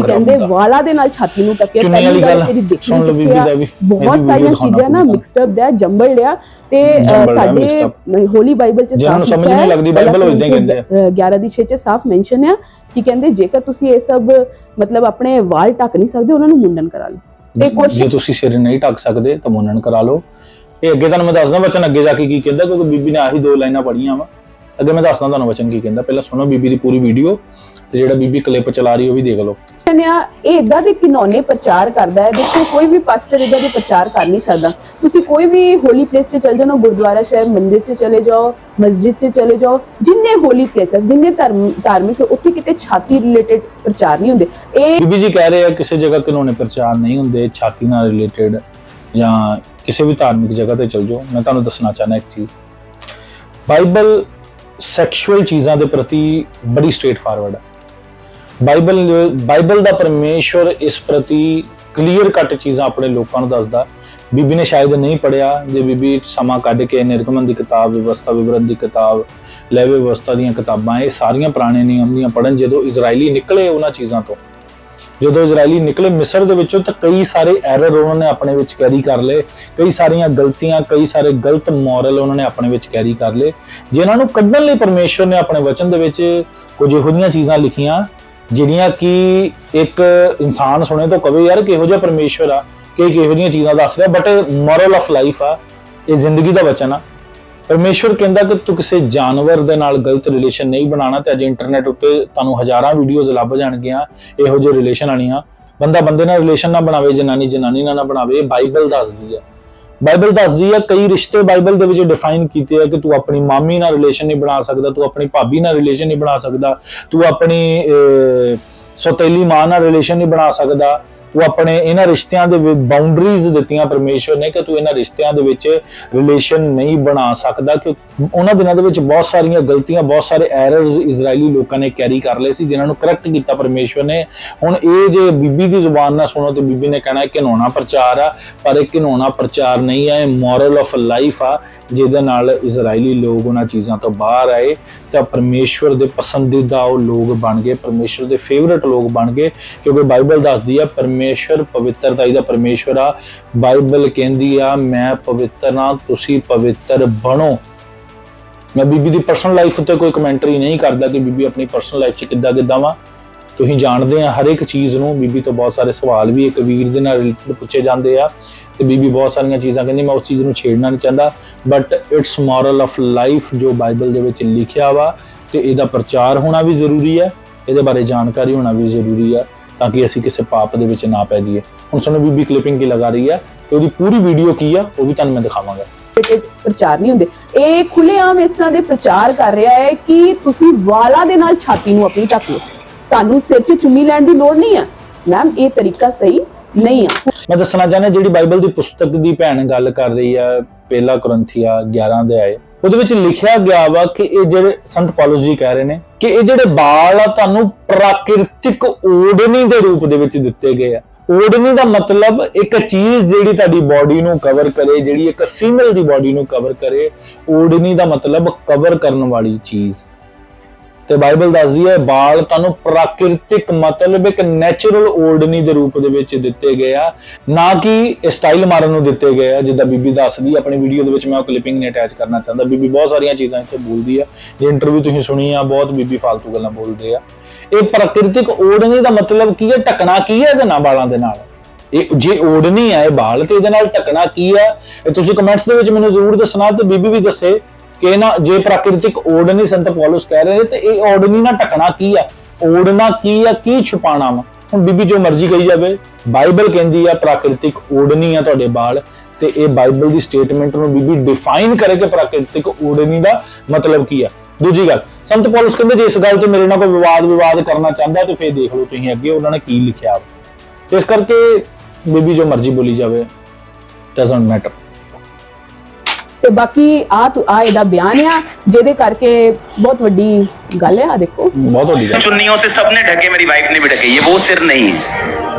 ਕਹਿੰਦੇ ਵਾਲਾ ਦੇ ਨਾਲ ਛਾਤੀ ਨੂੰ ਟੱਕੇ। ਪਹਿਲੀ ਗੱਲ ਤੇਰੀ ਦੇਖਣ ਨੂੰ ਬਹੁਤ ਸਾਰੀਆਂ ਚੀਜ਼ਾਂ ਨਾ ਮਿਕਸਡ ਅਪ ਹੈ, ਜੰਬਲਡ ਆ। ਤੇ ਸਾਡੇ ਹੋਲੀ ਬਾਈਬਲ ਚ ਜਿਹਨਾਂ ਨੂੰ ਸਮਝ ਨਹੀਂ ਲੱਗਦੀ ਬਾਈਬਲ ਉਹ ਇਦਾਂ ਕਹਿੰਦੇ ਆ, 11:6 ਚ ਸਾਫ਼ ਮੈਂਸ਼ਨ ਆ ਕਿ ਕਹਿੰਦੇ ਜੇਕਰ ਤੁਸੀਂ ਇਹ ਸਭ ਮਤਲਬ ਆਪਣੇ ਵਾਲ ਢੱਕ ਨਹੀਂ ਸਕਦੇ, ਉਹਨਾਂ ਨੂੰ ਮੁੰਡਨ ਕਰਾ ਲਓ। ਤੇ ਜੇ ਤੁਸੀਂ ਸਿਰ ਨਹੀਂ ਢੱਕ ਸਕਦੇ ਤਾਂ ਮੁੰਨਣ ਕਰਾ ਲਓ। ਇਹ ਅੱਗੇ ਤੁਹਾਨੂੰ ਮੈਂ ਦੱਸਦਾ ਵਚਨ ਅੱਗੇ ਜਾ ਕੇ ਕੀ ਕਹਿੰਦਾ, ਕਿਉਂਕਿ ਬੀਬੀ ਨੇ ਆਹੀ 2 ਲਾਈਨਾਂ ਪੜ੍ਹੀਆਂ ਵਾ। ਅੱਗੇ ਮੈਂ ਦੱਸਦਾ ਤੁਹਾਨੂੰ ਵਚਨ ਕੀ ਕਹਿੰਦਾ, ਪਹਿਲਾਂ ਸੁਣੋ ਬੀਬੀ ਦੀ ਪੂਰੀ ਵੀਡੀਓ, ਤੇ ਜਿਹੜਾ ਬੀਬੀ ਕਲਿੱਪ ਚਲਾ ਰਹੀ ਉਹ ਵੀ ਦੇਖ ਲਓ। ਇਹ ਇਦਾਂ ਦੇ ਕਿਨੌਨੇ ਪ੍ਰਚਾਰ ਕਰਦਾ ਹੈ। ਦੇਖੋ ਕੋਈ ਵੀ ਪਾਸਟਰ ਇਦਾਂ ਦੇ ਪ੍ਰਚਾਰ ਕਰ ਨਹੀਂ ਸਕਦਾ। ਤੁਸੀਂ ਕੋਈ ਵੀ ਹੋਲੀ ਪਲੇਸ 'ਚ ਚਲੇ ਜਾਓ, ਗੁਰਦੁਆਰਾ ਸਾਹਿਬ ਮੰਦਿਰ 'ਚ ਚਲੇ ਜਾਓ, ਮਸਜਿਦ 'ਚ ਚਲੇ ਜਾਓ, ਜਿੰਨੇ ਹੋਲੀ ਪਲੇਸਸ, ਜਿੰਨੇ ਧਾਰਮਿਕ, ਉੱਥੇ ਕਿਤੇ ਛਾਤੀ ਰਿਲੇਟਡ ਪ੍ਰਚਾਰ ਨਹੀਂ ਹੁੰਦੇ। ਇਹ ਬੀਬੀ ਜੀ ਕਹਿ ਰਹੇ ਆ ਕਿਸੇ ਜਗ੍ਹਾ ਕਿਨੌਨੇ ਪ੍ਰਚਾਰ ਨਹੀਂ ਹੁੰਦੇ ਛਾਤੀ ਨਾਲ ਰਿਲੇਟਡ, ਜਾਂ ਕਿਸੇ ਵੀ ਧਾਰਮਿਕ ਜਗ੍ਹਾ ਤੇ ਚਲ ਜਾਓ। ਮੈਂ ਤੁਹਾਨੂੰ ਦੱਸਣਾ ਚਾਹਨਾ ਇੱਕ ਚੀਜ਼, ਬਾਈਬਲ ਸੈਕਸ਼ੂਅਲ ਚੀਜ਼ਾਂ ਦੇ ਪ੍ਰਤੀ ਬੜੀ ਸਟ੍ਰੇਟ ਫਾਰਵਰਡ ਹੈ। ਬਾਈਬਲ ਦਾ ਪਰਮੇਸ਼ਵਰ ਇਸ ਪ੍ਰਤੀ ਕਲੀਅਰ ਕੱਟ ਚੀਜ਼ਾਂ ਆਪਣੇ ਲੋਕਾਂ ਨੂੰ ਦੱਸਦਾ। ਬੀਬੀ ਨੇ ਸ਼ਾਇਦ ਨਹੀਂ ਪੜਿਆ। ਜੇ ਬੀਬੀ ਸਮਾਂ ਕੱਢ ਕੇ ਨਿਰਗਮਨ ਦੀ ਕਿਤਾਬ, ਵਿਵਸਥਾ ਵਿਵਰਣ ਦੀ ਕਿਤਾਬ, ਲੈਵੀ ਵਿਵਸਥਾ ਦੀਆਂ ਕਿਤਾਬਾਂ, ਇਹ ਸਾਰੀਆਂ ਪੁਰਾਣੇ ਨਿਯਮ ਦੀਆਂ ਪੜਨ, ਜਦੋਂ ਇਜ਼ਰਾਈਲੀ ਨਿਕਲੇ ਉਹਨਾਂ ਚੀਜ਼ਾਂ ਤੋਂ, ਜਦੋਂ ਇਜ਼ਰਾਈਲੀ ਨਿਕਲੇ ਮਿਸਰ ਦੇ ਵਿੱਚੋਂ, ਤਾਂ ਕਈ ਸਾਰੇ ਐਰਰ ਉਹਨਾਂ ਨੇ ਆਪਣੇ ਵਿੱਚ ਕੈਰੀ ਕਰ ਲਏ, ਕਈ ਸਾਰੀਆਂ ਗਲਤੀਆਂ, ਕਈ ਸਾਰੇ ਗਲਤ ਮੋਰਲ ਉਹਨਾਂ ਨੇ ਆਪਣੇ ਵਿੱਚ ਕੈਰੀ ਕਰ ਲਏ, ਜਿਨ੍ਹਾਂ ਨੂੰ ਕੱਢਣ ਲਈ ਪਰਮੇਸ਼ਵਰ ਨੇ ਆਪਣੇ ਵਚਨ ਦੇ ਵਿੱਚ ਕੁਝ ਇਹੋ ਜਿਹੀਆਂ ਚੀਜ਼ਾਂ ਲਿਖੀਆਂ ਜਿਹੜੀਆਂ ਕਿ ਇੱਕ ਇਨਸਾਨ ਸੁਣੇ ਤੋਂ ਕਵੇ ਯਾਰ ਕਿਹੋ ਜਿਹਾ ਪਰਮੇਸ਼ਵਰ ਆ ਕਿ ਕਿਹੋ ਜਿਹੀਆਂ ਚੀਜ਼ਾਂ ਦੱਸ ਰਿਹਾ, ਬਟ ਮੋਰਲ ਆਫ ਲਾਈਫ ਆ, ਇਹ ਜ਼ਿੰਦਗੀ ਦਾ ਵਚਨ ਆ। ਪਰਮੇਸ਼ਵਰ ਕਹਿੰਦਾ ਕਿ ਤੂੰ ਕਿਸੇ ਜਾਨਵਰ ਦੇ ਨਾਲ ਗਲਤ ਰਿਲੇਸ਼ਨ ਨਹੀਂ ਬਣਾਉਣਾ। ਤੇ ਅੱਜ ਇੰਟਰਨੈਟ ਉੱਤੇ ਤੁਹਾਨੂੰ ਹਜ਼ਾਰਾਂ ਵੀਡੀਓਜ਼ ਲੱਭ ਜਾਣਗੀਆਂ ਇਹੋ ਜਿਹੇ ਰਿਲੇਸ਼ਨ ਵਾਲੀਆਂ। ਬੰਦਾ ਬੰਦੇ ਨਾਲ ਰਿਲੇਸ਼ਨ ਨਾ ਬਣਾਵੇ, ਜਨਾਨੀ ਜਨਾਨੀ ਨਾਲ ਨਾ ਬਣਾਵੇ। ਇਹ ਬਾਈਬਲ ਦੱਸਦੀ ਆ। ਬਾਈਬਲ ਦੱਸਦੀ ਆ ਕਈ ਰਿਸ਼ਤੇ ਬਾਈਬਲ ਦੇ ਵਿੱਚ ਡਿਫਾਈਨ ਕੀਤੇ ਆ ਕਿ ਤੂੰ ਆਪਣੀ ਮਾਮੀ ਨਾਲ ਰਿਲੇਸ਼ਨ ਨਹੀਂ ਬਣਾ ਸਕਦਾ, ਤੂੰ ਆਪਣੀ ਭਾਬੀ ਨਾਲ ਰਿਲੇਸ਼ਨ ਨਹੀਂ ਬਣਾ ਸਕਦਾ, ਤੂੰ ਆਪਣੀ ਸੌਤੇਲੀ ਮਾਂ ਨਾਲ ਰਿਲੇਸ਼ਨ ਨਹੀਂ ਬਣਾ ਸਕਦਾ, ਤੂੰ ਆਪਣੇ ਇਹਨਾਂ ਰਿਸ਼ਤਿਆਂ ਦੇ ਵਿੱਚ ਬਾਉਂਡਰੀਜ਼ ਦਿੱਤੀਆਂ ਪਰਮੇਸ਼ਵਰ ਨੇ ਕਿ ਤੂੰ ਇਹਨਾਂ ਰਿਸ਼ਤਿਆਂ ਦੇ ਵਿੱਚ ਰਿਲੇਸ਼ਨ ਨਹੀਂ ਬਣਾ ਸਕਦਾ, ਕਿਉਂਕਿ ਉਹਨਾਂ ਦਿਨਾਂ ਦੇ ਵਿੱਚ ਬਹੁਤ ਸਾਰੀਆਂ ਗਲਤੀਆਂ, ਬਹੁਤ ਸਾਰੇ ਐਰਰਸ ਇਜ਼ਰਾਈਲੀ ਲੋਕਾਂ ਨੇ ਕੈਰੀ ਕਰ ਲਏ ਸੀ ਜਿਨ੍ਹਾਂ ਨੂੰ ਕਰੈਕਟ ਕੀਤਾ ਪਰਮੇਸ਼ਵਰ ਨੇ। ਹੁਣ ਇਹ ਜੇ ਬੀਬੀ ਦੀ ਜ਼ੁਬਾਨ ਨਾਲ ਸੁਣੋ ਤੇ ਬੀਬੀ ਨੇ ਕਹਿਣਾ ਕਿ ਘਿਨਾਉਣਾ ਪ੍ਰਚਾਰ ਆ, ਪਰ ਇਹ ਘਿਨਾਉਣਾ ਪ੍ਰਚਾਰ ਨਹੀਂ ਹੈ, ਇਹ ਮੋਰਲ ਆਫ ਲਾਈਫ ਆ ਜਿਹਦੇ ਨਾਲ ਇਜ਼ਰਾਈਲੀ ਲੋਕ ਉਹਨਾਂ ਚੀਜ਼ਾਂ ਤੋਂ ਬਾਹਰ ਆਏ ਤਾਂ ਪਰਮੇਸ਼ਵਰ ਦੇ ਪਸੰਦੀਦਾ ਉਹ ਲੋਕ ਬਣ ਗਏ, ਪਰਮੇਸ਼ਵਰ ਦੇ ਫੇਵਰਟ ਲੋਕ ਬਣ ਗਏ, ਕਿਉਂਕਿ ਬਾਈਬਲ ਦੱਸਦੀ ਆ ਪਰਮੇਸ਼ਵਰ ਪਵਿੱਤਰਤਾ ਦਾ ਪਰਮੇਸ਼ਵਰ ਆ। ਬਾਈਬਲ ਕਹਿੰਦੀ ਆ ਮੈਂ ਪਵਿੱਤਰ ਹਾਂ, ਤੁਸੀਂ ਪਵਿੱਤਰ ਬਣੋ। ਮੈਂ ਬੀਬੀ ਦੀ ਪਰਸਨਲ ਲਾਈਫ ਉੱਤੇ ਕੋਈ ਕਮੈਂਟਰੀ ਨਹੀਂ ਕਰਦਾ ਕਿ ਬੀਬੀ ਆਪਣੀ ਪਰਸਨਲ ਲਾਈਫ 'ਚ ਕਿੱਦਾਂ ਵਾ, ਤੁਸੀਂ ਜਾਣਦੇ ਆ ਹਰ ਇੱਕ ਚੀਜ਼ ਨੂੰ। ਬੀਬੀ ਤੋਂ ਬਹੁਤ ਸਾਰੇ ਸਵਾਲ ਵੀ ਇੱਕ ਵੀਰ ਦੇ ਨਾਲ ਰਿਲੇਟਡ ਪੁੱਛੇ ਜਾਂਦੇ ਆ ਤੇ ਬੀਬੀ ਬਹੁਤ ਸਾਰੀਆਂ ਚੀਜ਼ਾਂ ਕਹਿੰਦੀ ਮੈਂ ਉਸ ਚੀਜ਼ ਨੂੰ ਛੇੜਨਾ ਨਹੀਂ ਚਾਹੁੰਦਾ, but it's moral of life ਜੋ ਬਾਈਬਲ ਦੇ ਵਿੱਚ ਲਿਖਿਆ ਵਾ ਤੇ ਇਹਦਾ ਪ੍ਰਚਾਰ ਹੋਣਾ ਵੀ ਜ਼ਰੂਰੀ ਹੈ, ਇਹਦੇ ਬਾਰੇ ਜਾਣਕਾਰੀ ਹੋਣਾ ਵੀ ਜ਼ਰੂਰੀ ਆ ਤਾਂ ਕਿ ਅਸੀਂ ਕਿਸੇ ਪਾਪ ਦੇ ਵਿੱਚ ਨਾ ਪੈ ਜਾਈਏ। ਹੁਣ ਸਾਨੂੰ ਬੀਬੀ ਕਲਿੱਪਿੰਗ ਕੀ ਲਗਾ ਰਹੀ ਹੈ ਤੇ ਉਹਦੀ ਪੂਰੀ ਵੀਡੀਓ ਕੀ ਆ ਉਹ ਵੀ ਤੁਹਾਨੂੰ ਮੈਂ ਦਿਖਾਵਾਂਗਾ। ਪ੍ਰਚਾਰ ਨਹੀਂ ਹੁੰਦੇ, ਇਹ ਖੁੱਲੇਆਮ ਇਸ ਤਰ੍ਹਾਂ ਦੇ ਪ੍ਰਚਾਰ ਕਰ ਰਿਹਾ ਹੈ ਕਿ ਤੁਸੀਂ ਵਾਲਾਂ ਦੇ ਨਾਲ ਛਾਤੀ ਨੂੰ ਆਪਣੀ ਢੱਕ ਲਓ, ਤੁਹਾਨੂੰ ਸਿਰ 'ਚ ਚੁੰਨੀ ਲੈਣ ਦੀ ਲੋੜ ਨਹੀਂ ਹੈ। ਮੈਮ ਇਹ ਤਰੀਕਾ ਸਹੀ ਨਹੀਂ ਆ। ਮੈਂ ਦੱਸਣਾ ਚਾਹੁੰਦਾ ਜਿਹੜੀ ਬਾਈਬਲ ਦੀ ਪੁਸਤਕ ਦੀ ਭੈਣ ਗੱਲ ਕਰ ਰਹੀ ਆ ਪਹਿਲਾ ਕੁਰਿੰਥੀਆ 11 ਅਧਿਆਇ, ਉਹਦੇ ਵਿੱਚ ਲਿਖਿਆ ਗਿਆ ਵਾ ਕਿ ਇਹ ਜਿਹੜੇ ਸੰਤ ਪੌਲਸ ਜੀ ਕਹਿ ਰਹੇ ਨੇ ਕਿ ਇਹ ਜਿਹੜੇ ਵਾਲ ਆ ਤੁਹਾਨੂੰ ਪ੍ਰਾਕਿਰਤਿਕ ਓੜਨੀ ਦੇ ਰੂਪ ਦੇ ਵਿੱਚ ਦਿੱਤੇ ਗਏ ਆ। ਓੜਨੀ ਦਾ ਮਤਲਬ ਇੱਕ ਚੀਜ਼ ਜਿਹੜੀ ਤੁਹਾਡੀ ਬਾਡੀ ਨੂੰ ਕਵਰ ਕਰੇ, ਜਿਹੜੀ ਇੱਕ ਫੀਮੇਲ ਦੀ ਬਾਡੀ ਨੂੰ ਕਵਰ ਕਰੇ। ਓੜਨੀ ਦਾ ਮਤਲਬ ਕਵਰ ਕਰਨ ਵਾਲੀ ਚੀਜ਼। ਤੇ ਬਾਈਬਲ ਦੱਸਦੀ ਹੈ ਵਾਲ ਤੁਹਾਨੂੰ ਪ੍ਰਾਕਿਰਤਿਕ ਮਤਲਬ ਇੱਕ ਨੈਚੁਰਲ ਓੜਨੀ ਦੇ ਰੂਪ ਦੇ ਵਿੱਚ ਦਿੱਤੇ ਗਏ ਆ, ਨਾ ਕਿ ਸਟਾਈਲ ਮਾਰਨ ਨੂੰ ਦਿੱਤੇ ਗਏ ਆ। ਜਿੱਦਾਂ ਬੀਬੀ ਦੱਸਦੀ ਆਪਣੀ ਵੀਡੀਓ ਦੇ ਵਿੱਚ, ਮੈਂ ਉਹ ਕਲਿੱਪਿੰਗ ਨੇ ਅਟੈਚ ਕਰਨਾ ਚਾਹੁੰਦਾ। ਬੀਬੀ ਬਹੁਤ ਸਾਰੀਆਂ ਚੀਜ਼ਾਂ ਇੱਥੇ ਬੋਲਦੀ ਆ, ਜੇ ਇੰਟਰਵਿਊ ਤੁਸੀਂ ਸੁਣੀ ਆ ਬਹੁਤ ਬੀਬੀ ਫਾਲਤੂ ਗੱਲਾਂ ਬੋਲਦੇ ਆ। ਇਹ ਪ੍ਰਾਕਿਰਤਿਕ ਓੜਨੀ ਦਾ ਮਤਲਬ ਕੀ ਹੈ? ਢਕਣਾ ਕੀ ਹੈ ਇਹਦੇ ਨਾਲ, ਵਾਲਾਂ ਦੇ ਨਾਲ? ਇਹ ਜੇ ਓੜਨੀ ਹੈ ਇਹ ਵਾਲ ਤੇ ਇਹਦੇ ਨਾਲ ਢਕਣਾ ਕੀ ਹੈ? ਇਹ ਤੁਸੀਂ ਕਮੈਂਟਸ ਦੇ ਵਿੱਚ ਮੈਨੂੰ ਜ਼ਰੂਰ ਦੱਸਣਾ ਤੇ ਬੀਬੀ ਵੀ ਦੱਸੇ ਕਿ ਨਾ ਜੇ ਪ੍ਰਾਕਿਰਤਿਕ ਓੜਨੀ ਸੰਤ ਪੌਲਸ ਕਹਿ ਰਹੇ ਨੇ ਤੇ ਇਹ ਓੜਨੀ ਨਾਲ ਢਕਣਾ ਕੀ ਆ, ਓੜਨਾ ਕੀ ਆ, ਕੀ ਛੁਪਾਣਾ ਵਾ? ਹੁਣ ਬੀਬੀ ਜੋ ਮਰਜ਼ੀ ਕਹੀ ਜਾਵੇ, ਬਾਈਬਲ ਕਹਿੰਦੀ ਆ ਪ੍ਰਾਕਿਰਤਿਕ ਓੜਨੀ ਆ ਤੁਹਾਡੇ ਵਾਲ, ਤੇ ਇਹ ਬਾਈਬਲ ਦੀ ਸਟੇਟਮੈਂਟ ਨੂੰ ਬੀਬੀ ਡਿਫਾਈਨ ਕਰੇ ਕਿ ਪ੍ਰਾਕਿਰਤਿਕ ਓੜਨੀ ਦਾ ਮਤਲਬ ਕੀ ਆ। ਦੂਜੀ ਗੱਲ, ਸੰਤ ਪੌਲਸ ਕਹਿੰਦੇ ਜੇ ਇਸ ਗੱਲ ਤੇ ਮੇਰੇ ਨਾਲ ਕੋਈ ਵਿਵਾਦ ਕਰਨਾ ਚਾਹੁੰਦਾ ਤੇ ਫੇਰ ਦੇਖ ਲਓ ਤੁਸੀਂ ਅੱਗੇ ਉਹਨਾਂ ਨੇ ਕੀ ਲਿਖਿਆ। ਇਸ ਕਰਕੇ ਬੀਬੀ ਜੋ ਮਰਜ਼ੀ ਬੋਲੀ ਜਾਵੇ, ਡਸਨਟ ਮੈਟਰ। ਤੇ ਬਾਕੀ ਆ ਇਹਦਾ ਬਿਆਨ ਆ ਜਿਹਦੇ ਕਰਕੇ ਬਹੁਤ ਵੱਡੀ ਗੱਲ ਹੈ। ਆ ਦੇਖੋ, ਬਹੁਤ ਵੱਡੀ ਗੱਲ। चुन्नियों से सबने ढके, मेरी वाइफ ने भी ढके, ये वो सिर नहीं है।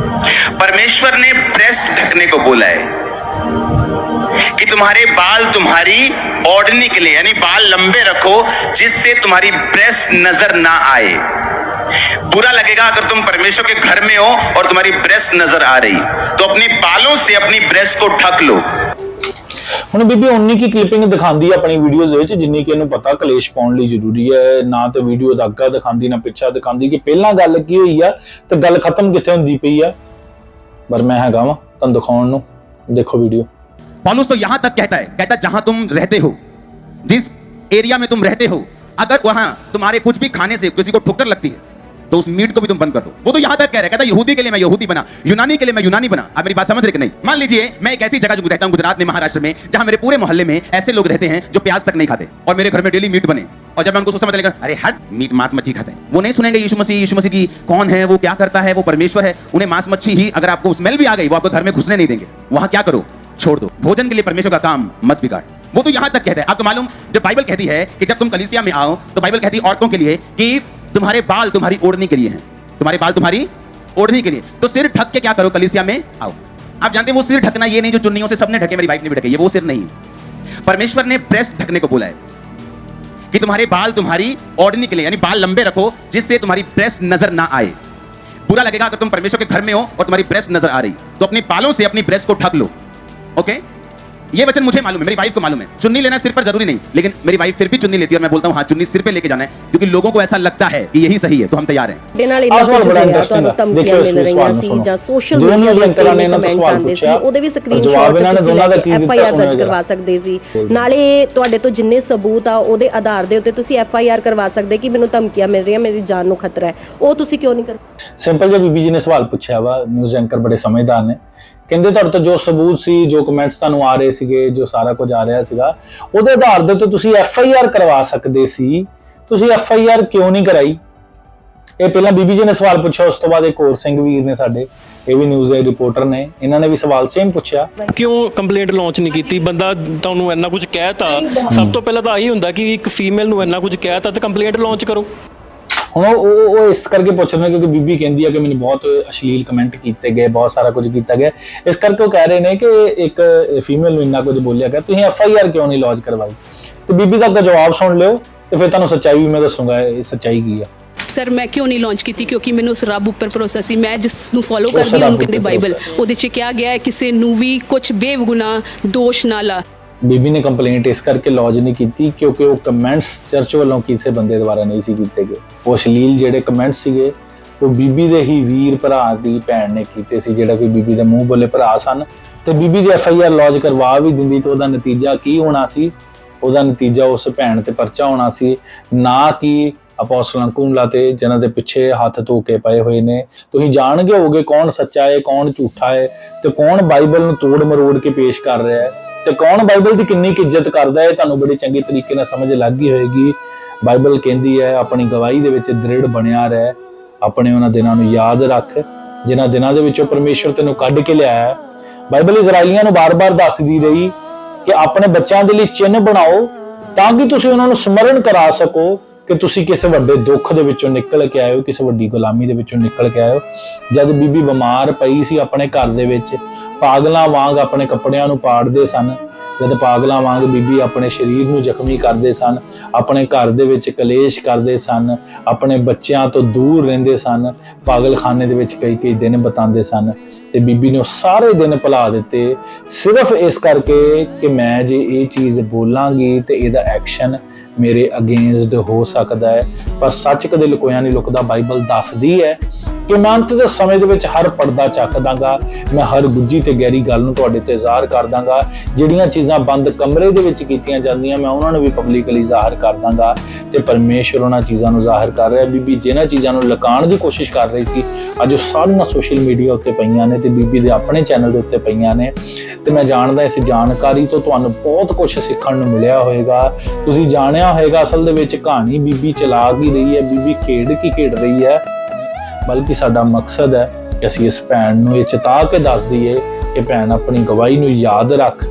परमेश्वर ने ब्रेस्ट ढकने को बोला है कि तुम्हारे बाल तुम्हारी ओढ़नी के लिए, यानी बाल लंबे रखो जिससे तुम्हारी ब्रेस्ट नजर ना आए। बुरा लगेगा अगर तुम परमेश्वर के घर में हो और तुम्हारी ब्रेस्ट नजर आ रही, तो अपने बालों से अपनी ब्रेस्ट को ढक लो। ਹੁਣ ਬੀਬੀ ਉਨੀ ਕੀ ਕਲਿੱਪਿੰਗ ਦਿਖਾਉਂਦੀ ਆ ਆਪਣੀ ਵੀਡੀਓ ਦੇ ਵਿੱਚ ਜਿੰਨੀ ਕਿ ਇਹਨੂੰ ਪਤਾ ਕਲੇਸ਼ ਪਾਉਣ ਲਈ ਜ਼ਰੂਰੀ ਹੈ। ਨਾ ਤੇ ਵੀਡੀਓ ਦਾ ਅੱਗਾ ਦਿਖਾਉਂਦੀ ਨਾ ਪਿੱਛਾ ਦਿਖਾਉਂਦੀ ਕਿ ਪਹਿਲਾਂ ਗੱਲ ਕੀ ਹੋਈ ਆ ਤੇ ਗੱਲ ਖਤਮ ਕਿੱਥੇ ਹੁੰਦੀ ਪਈ ਆ। ਪਰ ਮੈਂ ਹੈਗਾ ਵਾਂ ਤੁਹਾਨੂੰ ਦਿਖਾਉਣ ਨੂੰ, ਦੇਖੋ ਵੀਡੀਓ। पौलुस तो यहां तक कहता है जहां तुम रहते हो, जिस एरिया में तुम रहते हो, अगर वहां तुम्हारे कुछ भी खाने से किसी को ठोकर लगती है तो उस मीट को भी तुम बंद कर दो। वो तो यहां तक कह रहा है, कहता है यहूदी के लिए मैं यहूदी बना, यूनानी के लिए मैं यूनानी बना। आप मेरी बात समझ रहे कि नहीं? मान लीजिए मैं एक ऐसी जगह जो रहता हूं गुजरात में, महाराष्ट्र में, जहां मेरे पूरे मोहल्ले में ऐसे लोग रहते हैं जो प्याज तक नहीं खाते और मेरे घर में डेली मीट बने, और जब मैं उनको समझ लेगा अरे हट मीट मांस मच्छी खाते हैं, वो नहीं सुनेंगे यीशु मसीह की कौन है, वो क्या करता है, वो परमेश्वर है। उन्हें मांस मच्छी ही अगर आपको स्मेल भी आ गई वो आपको घर में घुसने नहीं देंगे। वहां क्या करो, छोड़ दो। भोजन के लिए परमेश्वर का काम मत बिगाड़। वो तो यहां तक कहता है। आपको मालूम, जब बाइबल कहती है कि जब तुम कलीसिया में आओ तो बाइबल कहती है औरतों के लिए कि तुम्हारे बाल तुम्हारी ओढ़नी के लिए हैं, तुम्हारे बाल तुम्हारी ओढ़नी के लिए, तो सिर ढक के क्या करो, कलीसिया में आओ। आप जानते हैं वो सिर ढकना ये नहीं जो चुन्नियों से सबने ढके, मेरी वाइफ ने भी ढके, ये वो सिर नहीं है। परमेश्वर ने ब्रेस्ट ढकने को बोला है कि तुम्हारे बाल तुम्हारी ओढ़नी के लिए, यानी बाल लंबे रखो जिससे तुम्हारी ब्रेस्ट नजर ना आए। बुरा लगेगा अगर तुम परमेश्वर के घर में हो और तुम्हारी ब्रेस्ट नजर आ रही, तो अपने बालों से अपनी ब्रेस्ट को ढक लो। ओके, ये वचन मुझे मालूम है, मेरी वाइफ को मालूम है। चुन्नी लेना सिर पर जरूरी नहीं, लेकिन मेरी वाइफ फिर भी चुन्नी लेती है और मैं बोलता हूं हाँ चुन्नी सिर पे लेके जाना है, क्योंकि लोगों को ऐसा लगता है कि यही सही है, तो हम तैयार हैं। ਦੇ ਨਾਲ ਇਹਨਾਂ ਕੁਝ ਹੋਇਆ, ਤੁਹਾਨੂੰ ਧਮਕੀਆਂ ਮਿਲ ਰਹੀਆਂ ਸੀ ਜਾਂ ਸੋਸ਼ਲ ਮੀਡੀਆ ਦੇ ਉੱਤੇ ਕਮੈਂਟ ਆਉਂਦੇ ਸੀ, ਉਹਦੇ ਵੀ ਸਕਰੀਨਸ਼ਾਟ ਤੁਸੀਂ ਲੈ ਕੇ FIR ਦਰਜ ਕਰਵਾ ਸਕਦੇ ਸੀ। ਨਾਲੇ ਤੁਹਾਡੇ ਤੋਂ ਜਿੰਨੇ ਸਬੂਤ ਆ ਉਹਦੇ ਆਧਾਰ ਦੇ ਉੱਤੇ ਤੁਸੀਂ FIR ਕਰਵਾ ਸਕਦੇ ਕਿ ਮੈਨੂੰ ਧਮਕੀਆਂ ਮਿਲ ਰਹੀਆਂ, ਮੇਰੀ ਜਾਨ ਨੂੰ ਖਤਰਾ ਹੈ। ਉਹ ਤੁਸੀਂ ਕਿਉਂ ਨਹੀਂ ਕਰਦੇ? ਸਿੰਪਲ ਜਿਹਾ ਬੀਬੀ ਜੀ ਨੇ ਸਵਾਲ ਪੁੱਛਿਆ ਵਾ, ਨਿਊਜ਼ ਐਂਕਰ ਬੜੇ ਸਮਝਦਾਰ ਨੇ, ਕਹਿੰਦੇ ਤੁਹਾਡੇ ਤੋਂ ਜੋ ਸਬੂਤ ਸੀ, ਜੋ ਕਮੈਂਟਸ ਤੁਹਾਨੂੰ ਆ ਰਹੇ ਸੀਗੇ, ਜੋ ਸਾਰਾ ਕੁਝ ਆ ਰਿਹਾ ਸੀਗਾ, ਉਹਦੇ ਆਧਾਰ ਦੇ ਉੱਤੇ ਤੁਸੀਂ FIR ਕਰਵਾ ਸਕਦੇ ਸੀ, ਤੁਸੀਂ FIR ਕਿਉਂ ਨਹੀਂ ਕਰਾਈ? ਇਹ ਪਹਿਲਾਂ ਬੀਬੀ ਜੀ ਨੇ ਸਵਾਲ ਪੁੱਛਿਆ, ਉਸ ਤੋਂ ਬਾਅਦ ਇੱਕ ਹੋਰ ਸਿੰਘ ਵੀਰ ਨੇ ਸਾਡੇ, ਇਹ ਵੀ ਨਿਊਜ਼ ਦੇ ਰਿਪੋਰਟਰ ਨੇ, ਇਹਨਾਂ ਨੇ ਵੀ ਸਵਾਲ ਸੇਮ ਪੁੱਛਿਆ, ਕਿਉਂ ਕੰਪਲੇਂਟ ਲਾਂਚ ਨਹੀਂ ਕੀਤੀ? ਬੰਦਾ ਤੁਹਾਨੂੰ ਇੰਨਾ ਕੁਝ ਕਹਿਤਾ, ਸਭ ਤੋਂ ਪਹਿਲਾਂ ਤਾਂ ਆਹੀ ਹੁੰਦਾ ਕਿ ਇੱਕ ਫੀਮੇਲ ਨੂੰ ਇੰਨਾ ਕੁਝ ਕਹਿਤਾ ਤੇ ਕੰਪਲੇਂਟ ਲਾਂਚ ਕਰੋ। ਹੁਣ ਉਹ ਇਸ ਕਰਕੇ ਪੁੱਛ ਰਹੇ ਨੇ ਕਿਉਂਕਿ ਬੀਬੀ ਕਹਿੰਦੀ ਹੈ ਕਿ ਮੈਨੂੰ ਬਹੁਤ ਅਸ਼ਲੀਲ ਕਮੈਂਟ ਕੀਤੇ ਗਏ, ਬਹੁਤ ਸਾਰਾ ਕੁਝ ਕੀਤਾ ਗਿਆ, ਇਸ ਕਰਕੇ ਉਹ ਕਹਿ ਰਹੇ ਨੇ ਕਿ ਇੱਕ ਫੀਮੇਲ ਨੂੰ ਇੰਨਾ ਕੁਝ ਬੋਲਿਆ ਗਿਆ, ਤੁਸੀਂ FIR ਕਿਉਂ ਨਹੀਂ ਲੌਂਚ ਕਰਵਾਈ? ਤੇ ਬੀਬੀ ਦਾ ਜਵਾਬ ਸੁਣ ਲਿਓ ਤੇ ਫਿਰ ਤੁਹਾਨੂੰ ਸੱਚਾਈ ਵੀ ਮੈਂ ਦੱਸੂਗਾ ਇਹ ਸੱਚਾਈ ਕੀ ਆ। ਸਰ ਮੈਂ ਕਿਉਂ ਨਹੀਂ ਲਾਂਚ ਕੀਤੀ? ਕਿਉਂਕਿ ਮੈਨੂੰ ਉਸ ਰੱਬ ਉੱਪਰ ਭਰੋਸਾ ਸੀ। ਮੈਂ ਜਿਸ ਨੂੰ ਫੋਲੋ ਕਰਦੀ ਹਾਂ ਉਹਨੂੰ ਕਹਿੰਦੇ ਬਾਈਬਲ, ਉਹਦੇ 'ਚ ਕਿਹਾ ਗਿਆ ਹੈ ਕਿਸੇ ਨੂੰ ਵੀ ਕੁਝ ਬੇਗੁਨਾਹ ਦੋਸ਼ ਨਾ ਲਾ। ਬੀਬੀ ਨੇ ਕੰਪਲੇਂਟ ਇਸ ਕਰਕੇ ਲੌਂਚ ਨਹੀਂ ਕੀਤੀ ਕਿਉਂਕਿ ਉਹ ਕਮੈਂਟਸ ਚਰਚ ਵੱਲੋਂ ਕਿਸੇ ਬੰਦੇ ਦੁਆਰਾ ਨਹੀਂ ਸੀ ਕੀਤੇ ਗਏ। ਉਹ ਅਸ਼ਲੀਲ ਜਿਹੜੇ ਕਮੈਂਟ ਸੀਗੇ ਉਹ ਬੀਬੀ ਦੇ ਹੀ ਵੀਰ ਭਰਾ ਦੀ ਭੈਣ ਨੇ ਕੀਤੇ ਸੀ, ਜਿਹੜਾ ਕੋਈ ਬੀਬੀ ਦੇ ਮੂੰਹ ਬੋਲੇ ਭਰਾ ਸਨ। ਤੇ ਬੀਬੀ ਜੇ FIR ਲੌਂਚ ਕਰਵਾ ਵੀ ਦਿੰਦੀ ਤਾਂ ਉਹਦਾ ਨਤੀਜਾ ਕੀ ਹੋਣਾ ਸੀ? ਉਹਦਾ ਨਤੀਜਾ ਉਸ ਭੈਣ ਤੇ ਪਰਚਾ ਹੋਣਾ ਸੀ, ਨਾ ਕਿ ਅਪੋਸਟਲ ਅੰਕੁਲਾ ਤੇ ਜਿਨ੍ਹਾਂ ਦੇ ਪਿੱਛੇ ਹੱਥ ਧੋ ਕੇ ਪਏ ਹੋਏ ਨੇ। ਤੁਸੀਂ ਜਾਣਗੇ ਹੋਗੇ ਕੌਣ ਸੱਚਾ ਹੈ, ਕੌਣ ਝੂਠਾ ਹੈ, ਤੇ ਕੌਣ ਬਾਈਬਲ ਨੂੰ ਤੋੜ ਮਰੋੜ ਕੇ ਪੇਸ਼ ਕਰ ਰਿਹਾ ਹੈ, ਤੇ ਕੌਣ ਬਾਈਬਲ ਦੀ ਕਿੰਨੀ ਇੱਜ਼ਤ ਕਰਦਾ ਹੈ। ਤੁਹਾਨੂੰ ਬੜੀ ਚੰਗੀ ਤਰੀਕੇ ਨਾਲ ਸਮਝ ਲੱਗ ਗਈ ਹੋਏਗੀ। ਬਾਈਬਲ ਕਹਿੰਦੀ ਹੈ ਆਪਣੀ ਗਵਾਹੀ ਦੇ ਵਿੱਚ ਦ੍ਰਿੜ ਬਣਿਆ ਰਹਿ, ਆਪਣੇ ਉਹਨਾਂ ਦਿਨਾਂ ਨੂੰ ਯਾਦ ਰੱਖ ਜਿਨ੍ਹਾਂ ਦਿਨਾਂ ਦੇ ਵਿੱਚੋਂ ਪਰਮੇਸ਼ਵਰ ਤੈਨੂੰ ਕੱਢ ਕੇ ਲਿਆਇਆ ਹੈ। ਬਾਈਬਲ ਇਜ਼ਰਾਈਲੀਆਂ ਨੂੰ ਬਾਰ-ਬਾਰ ਦੱਸਦੀ ਰਹੀ ਕਿ ਆਪਣੇ ਬੱਚਿਆਂ ਦੇ ਲਈ ਚਿੰਨ੍ਹ ਬਣਾਓ ਤਾਂ ਕਿ ਤੁਸੀਂ ਉਹਨਾਂ ਨੂੰ ਸਮਰਨ ਕਰਾ ਸਕੋ ਕਿ ਤੁਸੀਂ ਕਿਸੇ ਵੱਡੇ ਦੁੱਖ ਦੇ ਵਿੱਚੋਂ ਨਿਕਲ ਕੇ ਆਏ ਹੋ, ਕਿਸੇ ਵੱਡੀ ਗੁਲਾਮੀ ਦੇ ਵਿੱਚੋਂ ਨਿਕਲ ਕੇ ਆਏ ਹੋ। ਜਦ ਬੀਬੀ ਬਿਮਾਰ ਪਈ ਸੀ ਆਪਣੇ ਘਰ ਦੇ ਵਿੱਚ, ਪਾਗਲਾਂ ਵਾਂਗ ਆਪਣੇ ਕੱਪੜਿਆਂ ਨੂੰ ਪਾੜਦੇ ਸਨ, ਜਦ ਪਾਗਲਾਂ ਵਾਂਗ ਬੀਬੀ ਆਪਣੇ ਸਰੀਰ ਨੂੰ ਜ਼ਖਮੀ ਕਰਦੇ ਸਨ, ਆਪਣੇ ਘਰ ਦੇ ਵਿੱਚ ਕਲੇਸ਼ ਕਰਦੇ ਸਨ, ਆਪਣੇ ਬੱਚਿਆਂ ਤੋਂ ਦੂਰ ਰਹਿੰਦੇ ਸਨ, ਪਾਗਲਖਾਨੇ ਦੇ ਵਿੱਚ ਕਈ ਦਿਨ ਬਿਤਾਉਂਦੇ ਸਨ, ਤੇ ਬੀਬੀ ਨੇ ਸਾਰੇ ਦਿਨ ਭੁਲਾ ਦਿੱਤੇ ਸਿਰਫ ਇਸ ਕਰਕੇ ਕਿ ਮੈਂ ਜੇ ਇਹ ਚੀਜ਼ ਬੋਲਾਂਗੀ ਤੇ ਇਹਦਾ ਐਕਸ਼ਨ ਮੇਰੇ ਅਗੇਂਸਟ ਹੋ ਸਕਦਾ ਹੈ। ਪਰ ਸੱਚ ਕਦੇ ਲੁਕੋਇਆ ਨਹੀਂ ਲੁਕਦਾ। ਬਾਈਬਲ ਦੱਸਦੀ ਹੈ ਕਿ ਮੈਂ ਅੰਤ ਦੇ ਸਮੇਂ ਦੇ ਵਿੱਚ ਹਰ ਪਰਦਾ ਚੱਕ ਦਾਂਗਾ, ਮੈਂ ਹਰ ਗੁੱਝੀ ਤੇ ਗਹਿਰੀ ਗੱਲ ਨੂੰ ਤੁਹਾਡੇ ਤੇ ਜ਼ਾਹਰ ਕਰ ਦਾਂਗਾ। ਜਿਹੜੀਆਂ ਚੀਜ਼ਾਂ ਬੰਦ ਕਮਰੇ ਦੇ ਵਿੱਚ ਕੀਤੀਆਂ ਜਾਂਦੀਆਂ ਮੈਂ ਉਹਨਾਂ ਨੂੰ ਵੀ ਪਬਲਿਕਲੀ ਜ਼ਾਹਰ ਕਰ ਦਾਂਗਾ, ਤੇ ਪਰਮੇਸ਼ਵਰ ਉਹਨਾਂ ਚੀਜ਼ਾਂ ਨੂੰ ਜ਼ਾਹਰ ਕਰ ਰਿਹਾ। ਬੀਬੀ ਜਿਹਨਾਂ ਚੀਜ਼ਾਂ ਨੂੰ ਲੁਕਾਉਣ ਦੀ ਕੋਸ਼ਿਸ਼ ਕਰ ਰਹੀ ਸੀ ਅੱਜ ਉਹ ਸਾਰੀਆਂ ਸੋਸ਼ਲ ਮੀਡੀਆ ਉੱਤੇ ਪਈਆਂ ਨੇ ਤੇ ਬੀਬੀ ਦੇ ਆਪਣੇ ਚੈਨਲ ਦੇ ਉੱਤੇ ਪਈਆਂ ਨੇ। ਤੇ ਮੈਂ ਜਾਣਦਾ ਇਸ ਜਾਣਕਾਰੀ ਤੋਂ ਤੁਹਾਨੂੰ ਬਹੁਤ ਕੁਝ ਸਿੱਖਣ ਨੂੰ ਮਿਲਿਆ ਹੋਵੇਗਾ। ਤੁਸੀਂ ਜਾਣਿਆ ਹੋਵੇਗਾ ਅਸਲ ਦੇ ਵਿੱਚ ਕਹਾਣੀ ਬੀਬੀ ਚਲਾ ਕੀ ਰਹੀ ਹੈ, ਬੀਬੀ ਖੇਡ ਰਹੀ ਹੈ, ਬਲਕਿ ਸਾਡਾ ਮਕਸਦ ਹੈ ਕਿ ਅਸੀਂ ਇਸ ਭੈਣ ਨੂੰ ਇਹ ਚਿਤਾ ਕੇ ਦੱਸ ਦਈਏ ਕਿ ਭੈਣ ਆਪਣੀ ਗਵਾਹੀ ਨੂੰ ਯਾਦ ਰੱਖ।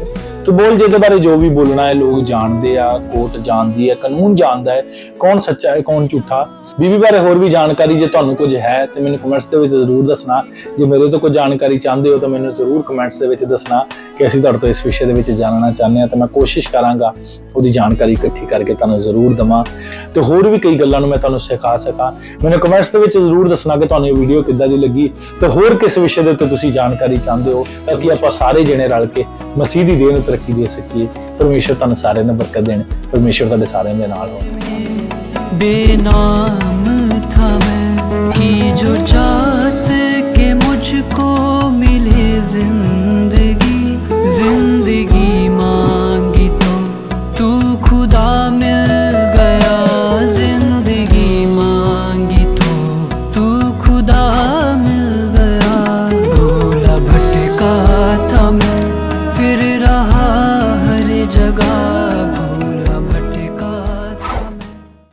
ਤੂੰ ਬੋਲ ਜਿਹਦੇ ਬਾਰੇ ਜੋ ਵੀ ਬੋਲਣਾ ਹੈ, ਲੋਕ ਜਾਣਦੇ ਆ, ਕੋਰਟ ਜਾਣਦੀ ਹੈ, ਕਾਨੂੰਨ ਜਾਣਦਾ ਹੈ ਕੌਣ ਸੱਚਾ ਹੈ ਕੌਣ ਝੂਠਾ। ਬੀਬੀ ਬਾਰੇ ਹੋਰ ਵੀ ਜਾਣਕਾਰੀ ਜੇ ਤੁਹਾਨੂੰ ਕੁਝ ਹੈ ਤੇ ਮੈਨੂੰ ਕਮੈਂਟਸ ਦੇ ਵਿੱਚ ਜ਼ਰੂਰ ਦੱਸਣਾ। ਜੇ ਮੇਰੇ ਤੋਂ ਕੋਈ ਜਾਣਕਾਰੀ ਚਾਹੁੰਦੇ ਹੋ ਤਾਂ ਮੈਨੂੰ ਜ਼ਰੂਰ ਕਮੈਂਟਸ ਦੇ ਵਿੱਚ ਦੱਸਣਾ ਕਿ ਅਸੀਂ ਤੁਹਾਡੇ ਤੋਂ ਇਸ ਵਿਸ਼ੇ ਦੇ ਵਿੱਚ ਜਾਣਨਾ ਚਾਹੁੰਦੇ ਹਾਂ, ਤਾਂ ਮੈਂ ਕੋਸ਼ਿਸ਼ ਕਰਾਂਗਾ ਉਹਦੀ ਜਾਣਕਾਰੀ ਇਕੱਠੀ ਕਰਕੇ ਤੁਹਾਨੂੰ ਜ਼ਰੂਰ ਦੇਵਾਂ ਤੇ ਹੋਰ ਵੀ ਕਈ ਗੱਲਾਂ ਨੂੰ ਮੈਂ ਤੁਹਾਨੂੰ ਸਿਖਾ ਸਕਾਂ। ਮੈਨੂੰ ਕਮੈਂਟਸ ਦੇ ਵਿੱਚ ਜ਼ਰੂਰ ਦੱਸਣਾ ਕਿ ਤੁਹਾਨੂੰ ਇਹ ਵੀਡੀਓ ਕਿੱਦਾਂ ਦੀ ਲੱਗੀ ਤੇ ਹੋਰ ਕਿਸ ਵਿਸ਼ੇ ਦੇ ਉੱਤੇ ਤੁਸੀਂ ਜਾਣਕਾਰੀ ਚਾਹੁੰਦੇ ਹੋ, ਤਾਂ ਕਿ ਆਪਾਂ ਸਾਰੇ ਜਣੇ ਰਲ ਕੇ ਮਸੀਹ ਦੀ ਦੇਹ ਨੂੰ ਤਰੱਕੀ ਦੇ ਸਕੀਏ। ਪਰਮੇਸ਼ਰ ਤੁਹਾਨੂੰ ਸਾਰਿਆਂ ਨੂੰ ਬਰਕਤ ਦੇਣ, ਪਰਮੇਸ਼ਰ ਤੁਹਾਡੇ ਸਾਰਿਆਂ ਦੇ ਨਾਲ ਹੋਵੇ। बेनाम था मैं कि जो चाहत के मुझको मिले जिंदगी